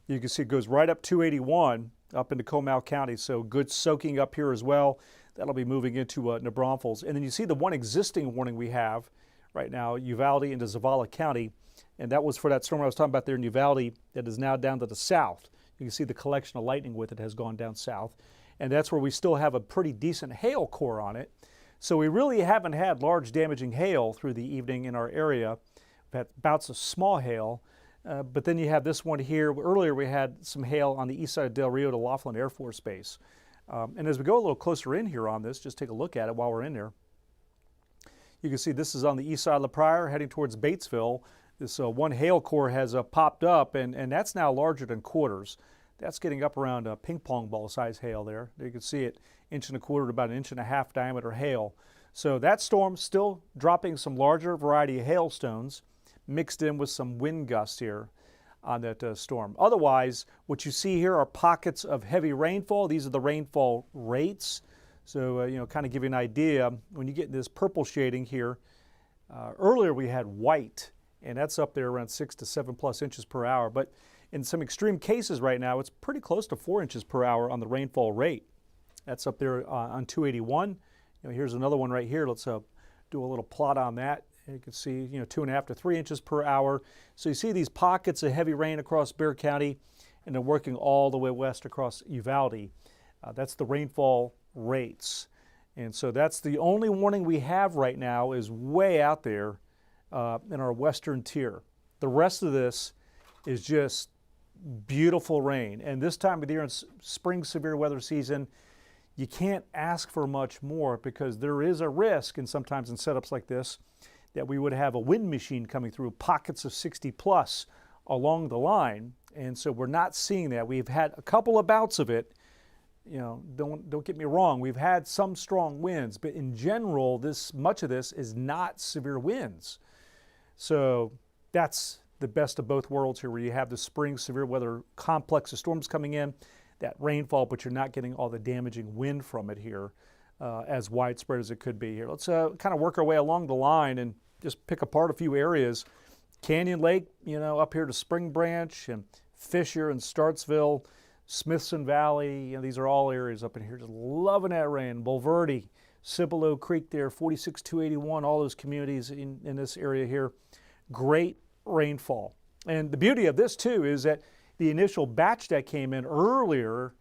You can see it goes right up 281 up into Comal County, so good soaking up here as well. That'll be moving into New Braunfels. And then you see the one existing warning we have right now, Uvalde into Zavala County, and that was for that storm I was talking about there in Uvalde that is now down to the south. You can see the collection of lightning with it has gone down south, and that's where we still have a pretty decent hail core on it. So we really haven't had large damaging hail through the evening in our area. We've had bouts of small hail, but then you have this one here. Earlier we had some hail on the east side of Del Rio to Laughlin Air Force Base. And as we go a little closer in here on this, just take a look at it while we're in there. You can see this is on the east side of La Pryor heading towards Batesville. This one hail core has popped up, and that's now larger than quarters. That's getting up around ping pong ball size hail there. You can see it 1.25 inches to about 1.5 inches diameter hail. So that storm still dropping some larger variety of hailstones mixed in with some wind gusts here on that storm. Otherwise, what you see here are pockets of heavy rainfall. These are the rainfall rates. So, kind of give you an idea, when you get this purple shading here, earlier we had white, and that's up there around 6 to 7+ inches per hour. But in some extreme cases right now, it's pretty close to 4 inches per hour on the rainfall rate. That's up there on 281. Here's another one right here. Let's do a little plot on that. You can see, 2.5 to 3 inches per hour. So you see these pockets of heavy rain across Bexar County, and then working all the way west across Uvalde. That's the rainfall rates. And so that's the only warning we have right now is way out there in our western tier. The rest of this is just beautiful rain. And this time of the year in spring severe weather season, you can't ask for much more because there is a risk, and sometimes in setups like this, that we would have a wind machine coming through pockets of 60+ along the line. And so we're not seeing that. We've had a couple of bouts of it. Don't get me wrong, we've had some strong winds, but in general, much of this is not severe winds. So that's the best of both worlds here, where you have the spring severe weather complex of storms coming in, that rainfall, but you're not getting all the damaging wind from it here, as widespread as it could be here. Let's kind of work our way along the line and just pick apart a few areas. Canyon Lake, up here to Spring Branch and Fisher and Startsville, Smithson Valley, these are all areas up in here just loving that rain. Bulverde, Cibolo Creek there, 46-281, all those communities in this area here. Great rainfall. And the beauty of this too is that the initial batch that came in earlier,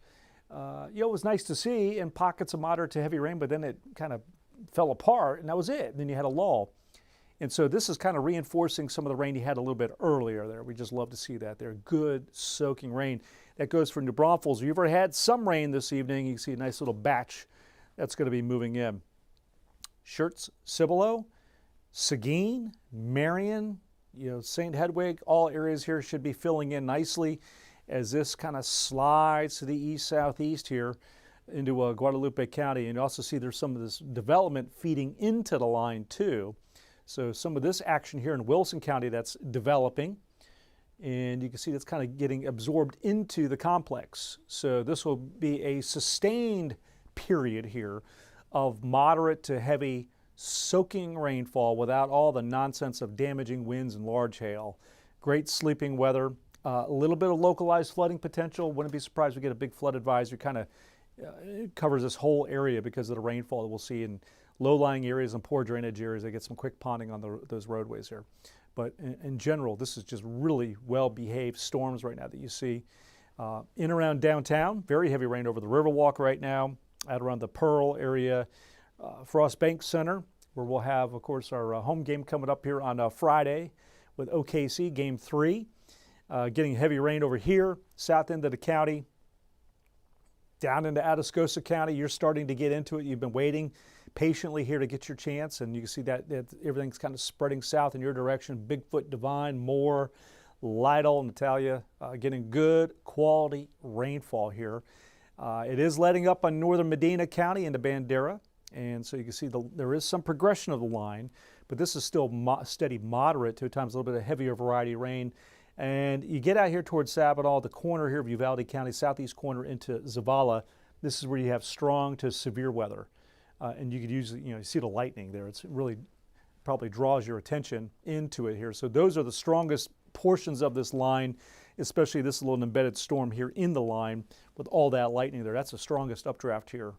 it was nice to see in pockets of moderate to heavy rain, but then it kind of fell apart and that was it. And then you had a lull. And so this is kind of reinforcing some of the rain you had a little bit earlier there. We just love to see that there. Good soaking rain. That goes for New Braunfels. If you've ever had some rain this evening, you can see a nice little batch that's going to be moving in. Schertz, Cibolo, Seguin, Marion, St. Hedwig, all areas here should be filling in nicely as this kind of slides to the east-southeast here into Guadalupe County. And you also see there's some of this development feeding into the line too. So some of this action here in Wilson County that's developing, and you can see that's kind of getting absorbed into the complex. So this will be a sustained period here of moderate to heavy soaking rainfall without all the nonsense of damaging winds and large hail. Great sleeping weather, a little bit of localized flooding potential. Wouldn't be surprised if we get a big flood advisory. Kind of covers this whole area because of the rainfall that we'll see in low-lying areas and poor drainage areas. They get some quick ponding on those roadways here. But in general, this is just really well-behaved storms right now that you see. In around downtown, very heavy rain over the Riverwalk right now, out around the Pearl area, Frost Bank Center, where we'll have, of course, our home game coming up here on Friday with OKC, Game 3. Getting heavy rain over here, south end of the county, down into Atascosa County. You're starting to get into it. You've been waiting patiently here to get your chance, and you can see that everything's kind of spreading south in your direction. Bigfoot, Divine, Moore, Lytle, Natalia, getting good quality rainfall here. It is letting up on northern Medina County into Bandera, and so you can see there is some progression of the line, but this is still steady moderate to at times a little bit of heavier variety rain. And you get out here towards Sabinal, the corner here of Uvalde County, southeast corner into Zavala. This is where you have strong to severe weather. And you could usually, you see the lightning there. It's really probably draws your attention into it here. So those are the strongest portions of this line, especially this little embedded storm here in the line with all that lightning there. That's the strongest updraft here.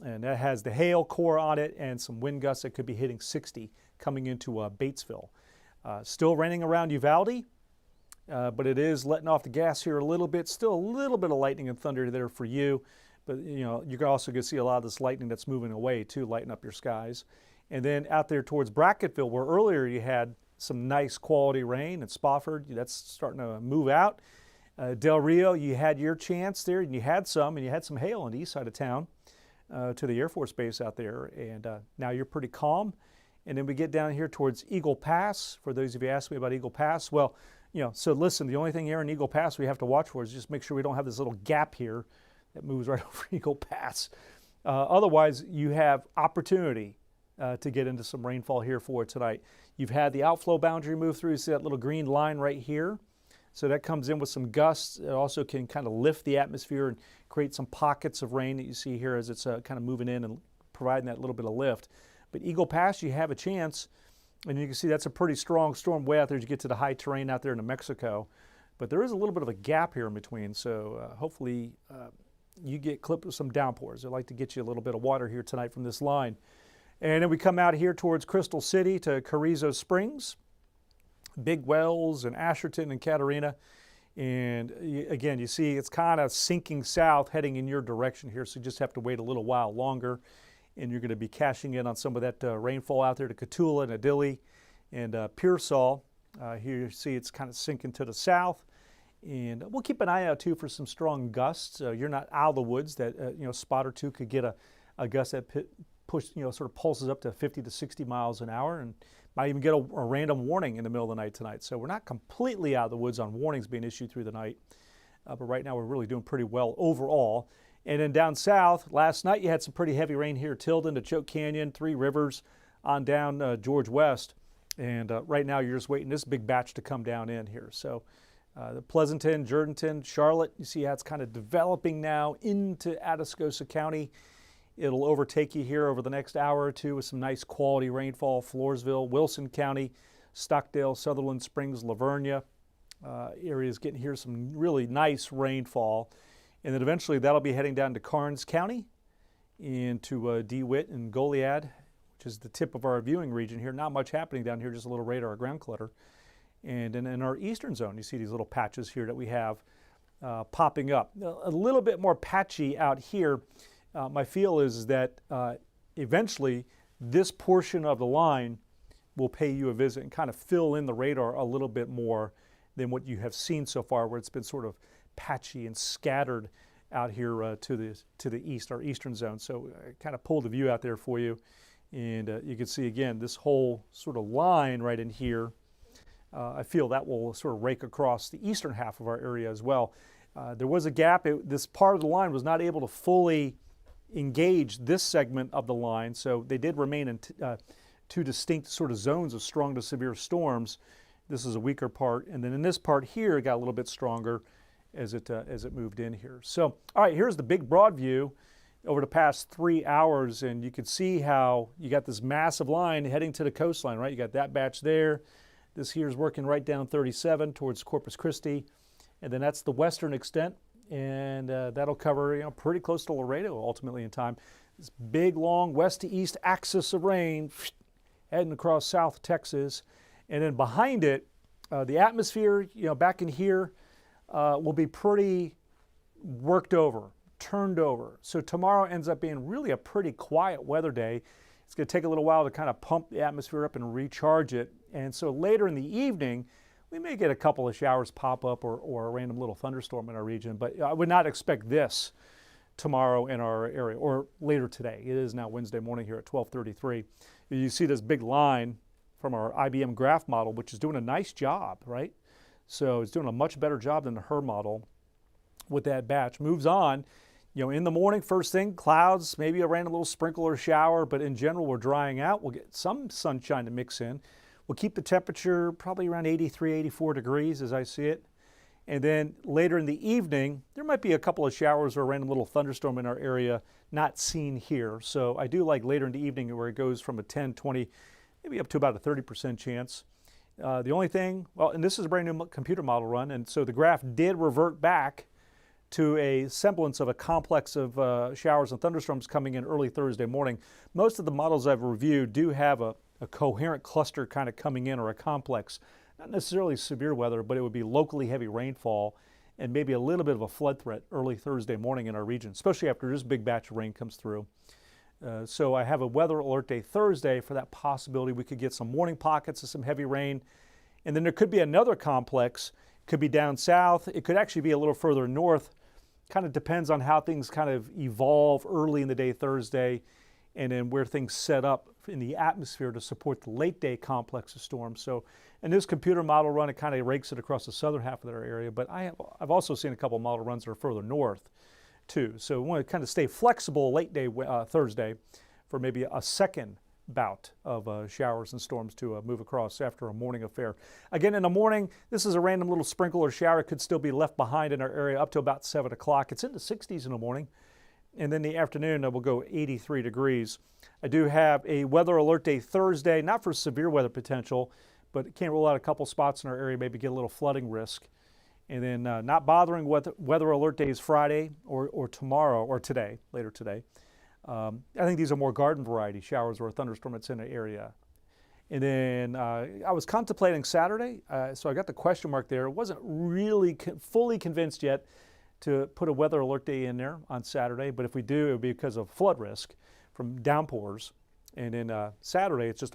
And that has the hail core on it and some wind gusts that could be hitting 60 coming into Batesville. Still raining around Uvalde. But it is letting off the gas here a little bit. Still a little bit of lightning and thunder there for you. But you're also going to see a lot of this lightning that's moving away too, lighten up your skies. And then out there towards Bracketville, where earlier you had some nice quality rain, and Spofford, that's starting to move out. Del Rio, you had your chance there, and you had some hail on the east side of town to the Air Force Base out there. And now you're pretty calm. And then we get down here towards Eagle Pass. For those of you who asked me about Eagle Pass, well, so listen, the only thing here in Eagle Pass we have to watch for is just make sure we don't have this little gap here that moves right over Eagle Pass. Otherwise, you have opportunity to get into some rainfall here for tonight. You've had the outflow boundary move through. You see that little green line right here? So that comes in with some gusts. It also can kind of lift the atmosphere and create some pockets of rain that you see here as it's kind of moving in and providing that little bit of lift. But Eagle Pass, you have a chance. And you can see that's a pretty strong storm way out there as you get to the high terrain out there in New Mexico. But there is a little bit of a gap here in between, so hopefully you get clipped with some downpours. I'd like to get you a little bit of water here tonight from this line. And then we come out here towards Crystal City to Carrizo Springs, Big Wells and Asherton and Catarina. And again, you see it's kind of sinking south heading in your direction here, so you just have to wait a little while longer. And you're going to be cashing in on some of that rainfall out there to Cotulla and Adili and Pearsall. Here you see it's kind of sinking to the south. And we'll keep an eye out too for some strong gusts. You're not out of the woods that, spot or two could get a gust that sort of pulses up to 50 to 60 miles an hour and might even get a random warning in the middle of the night tonight. So we're not completely out of the woods on warnings being issued through the night. But right now we're really doing pretty well overall. And then down south, last night you had some pretty heavy rain here, Tilden to Choke Canyon, Three Rivers on down George West. And right now you're just waiting this big batch to come down in here. So the Pleasanton, Jourdanton, Charlotte, you see how it's kind of developing now into Atascosa County. It'll overtake you here over the next hour or two with some nice quality rainfall. Floresville, Wilson County, Stockdale, Sutherland Springs, Lavernia areas getting here some really nice rainfall. And then eventually that'll be heading down to Karnes County into DeWitt and Goliad, which is the tip of our viewing region here. Not much happening down here, just a little radar ground clutter. And in our eastern zone, you see these little patches here that we have popping up. A little bit more patchy out here. My feel is that eventually this portion of the line will pay you a visit and kind of fill in the radar a little bit more than what you have seen so far, where it's been sort of patchy and scattered out here to the east, our eastern zone. So I kind of pulled the view out there for you, and you can see again this whole sort of line right in here. I feel that will sort of rake across the eastern half of our area as well. There was a gap. This part of the line was not able to fully engage this segment of the line, so they did remain in two distinct sort of zones of strong to severe storms. This is a weaker part, and then in this part here it got a little bit stronger as it moved in here. So, all right, here's the big broad view over the past 3 hours, and you can see how you got this massive line heading to the coastline, right? You got that batch there. This here is working right down 37 towards Corpus Christi, and then that's the western extent, and that'll cover pretty close to Laredo ultimately in time. This big, long west to east axis of rain heading across South Texas, and then behind it, the atmosphere, back in here, will be pretty worked over, turned over. So tomorrow ends up being really a pretty quiet weather day. It's going to take a little while to kind of pump the atmosphere up and recharge it. And so later in the evening, we may get a couple of showers pop up or a random little thunderstorm in our region, but I would not expect this tomorrow in our area or later today. It is now Wednesday morning here at 12:33. You see this big line from our IBM graph model, which is doing a nice job, right? So it's doing a much better job than the HER model with that batch. Moves on, in the morning, first thing, clouds, maybe a random little sprinkle or shower, but in general, we're drying out. We'll get some sunshine to mix in. We'll keep the temperature probably around 83, 84 degrees as I see it. And then later in the evening, there might be a couple of showers or a random little thunderstorm in our area, not seen here. So I do like later in the evening where it goes from a 10, 20, maybe up to about a 30% chance. The only thing, well, and this is a brand new computer model run, and so the graph did revert back to a semblance of a complex of showers and thunderstorms coming in early Thursday morning. Most of the models I've reviewed do have a coherent cluster kind of coming in, or a complex. Not necessarily severe weather, but it would be locally heavy rainfall and maybe a little bit of a flood threat early Thursday morning in our region, especially after this big batch of rain comes through. So I have a weather alert day Thursday for that possibility. We could get some morning pockets of some heavy rain. And then there could be another complex. It could be down south. It could actually be a little further north. Kind of depends on how things kind of evolve early in the day Thursday, and then where things set up in the atmosphere to support the late day complex of storms. So in this computer model run, it kind of rakes it across the southern half of our area, but I've also seen a couple model runs that are further north too. So we want to kind of stay flexible late day Thursday for maybe a second bout of showers and storms to move across after a morning affair. Again, in the morning, this is a random little sprinkle or shower. It could still be left behind in our area up to about 7 o'clock. It's in the 60s in the morning. And then the afternoon, it will go 83 degrees. I do have a weather alert day Thursday, not for severe weather potential, but can't rule out a couple spots in our area, maybe get a little flooding risk. And then not bothering weather alert days Friday or tomorrow or today, later today. I think these are more garden variety showers or a thunderstorm that's in the area. And then I was contemplating Saturday, so I got the question mark there. Wasn't really fully convinced yet to put a weather alert day in there on Saturday, but if we do, it would be because of flood risk from downpours. And then Saturday, it's just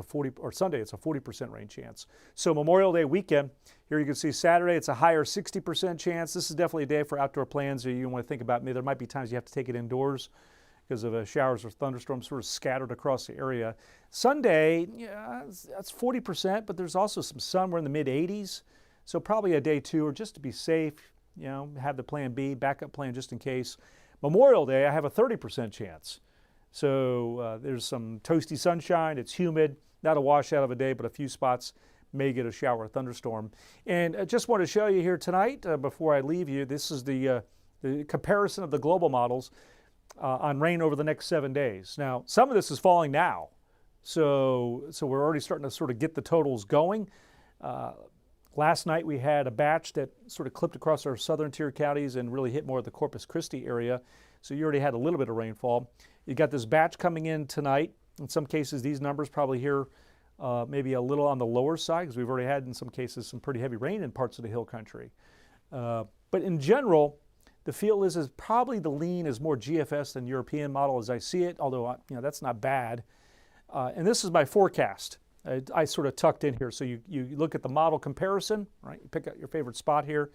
Sunday, it's a 40% rain chance. So Memorial Day weekend, here you can see Saturday, it's a higher 60% chance. This is definitely a day for outdoor plans. You want to think about, there might be times you have to take it indoors because of showers or thunderstorms sort of scattered across the area. Sunday, yeah, that's 40%, but there's also some sun. We're in the mid 80s. So probably a day two, or just to be safe, have the plan B, backup plan just in case. Memorial Day, I have a 30% chance. So there's some toasty sunshine. It's humid, not a washout of a day, but a few spots may get a shower or thunderstorm. And I just want to show you here tonight, before I leave you, this is the comparison of the global models on rain over the next 7 days. Now, some of this is falling now. So we're already starting to sort of get the totals going. Last night we had a batch that sort of clipped across our southern tier counties and really hit more of the Corpus Christi area. So you already had a little bit of rainfall. You got this batch coming in tonight. In some cases, these numbers probably here maybe a little on the lower side because we've already had in some cases some pretty heavy rain in parts of the hill country. But in general, the feel is probably the lean is more GFS than European model as I see it, although that's not bad. And this is my forecast. I sort of tucked in here. So you look at the model comparison, right? You pick out your favorite spot here.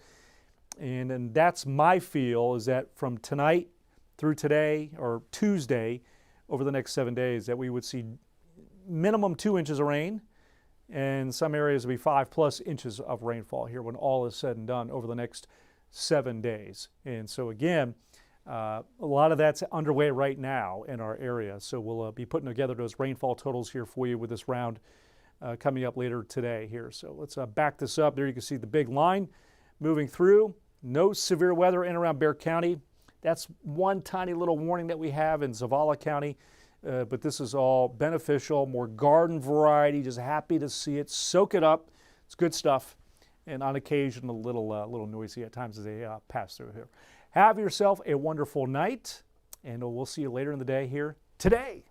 And then that's my feel is that from tonight through today or Tuesday over the next 7 days that we would see minimum 2 inches of rain, and some areas will be 5+ inches of rainfall here when all is said and done over the next 7 days. And so again, a lot of that's underway right now in our area. So we'll be putting together those rainfall totals here for you with this round coming up later today here. So let's back this up. There you can see the big line moving through. No severe weather in around Bexar County. That's one tiny little warning that we have in Zavala County. But this is all beneficial, more garden variety, just happy to see it. Soak it up. It's good stuff. And on occasion, a little noisy at times as they pass through here. Have yourself a wonderful night, and we'll see you later in the day here today.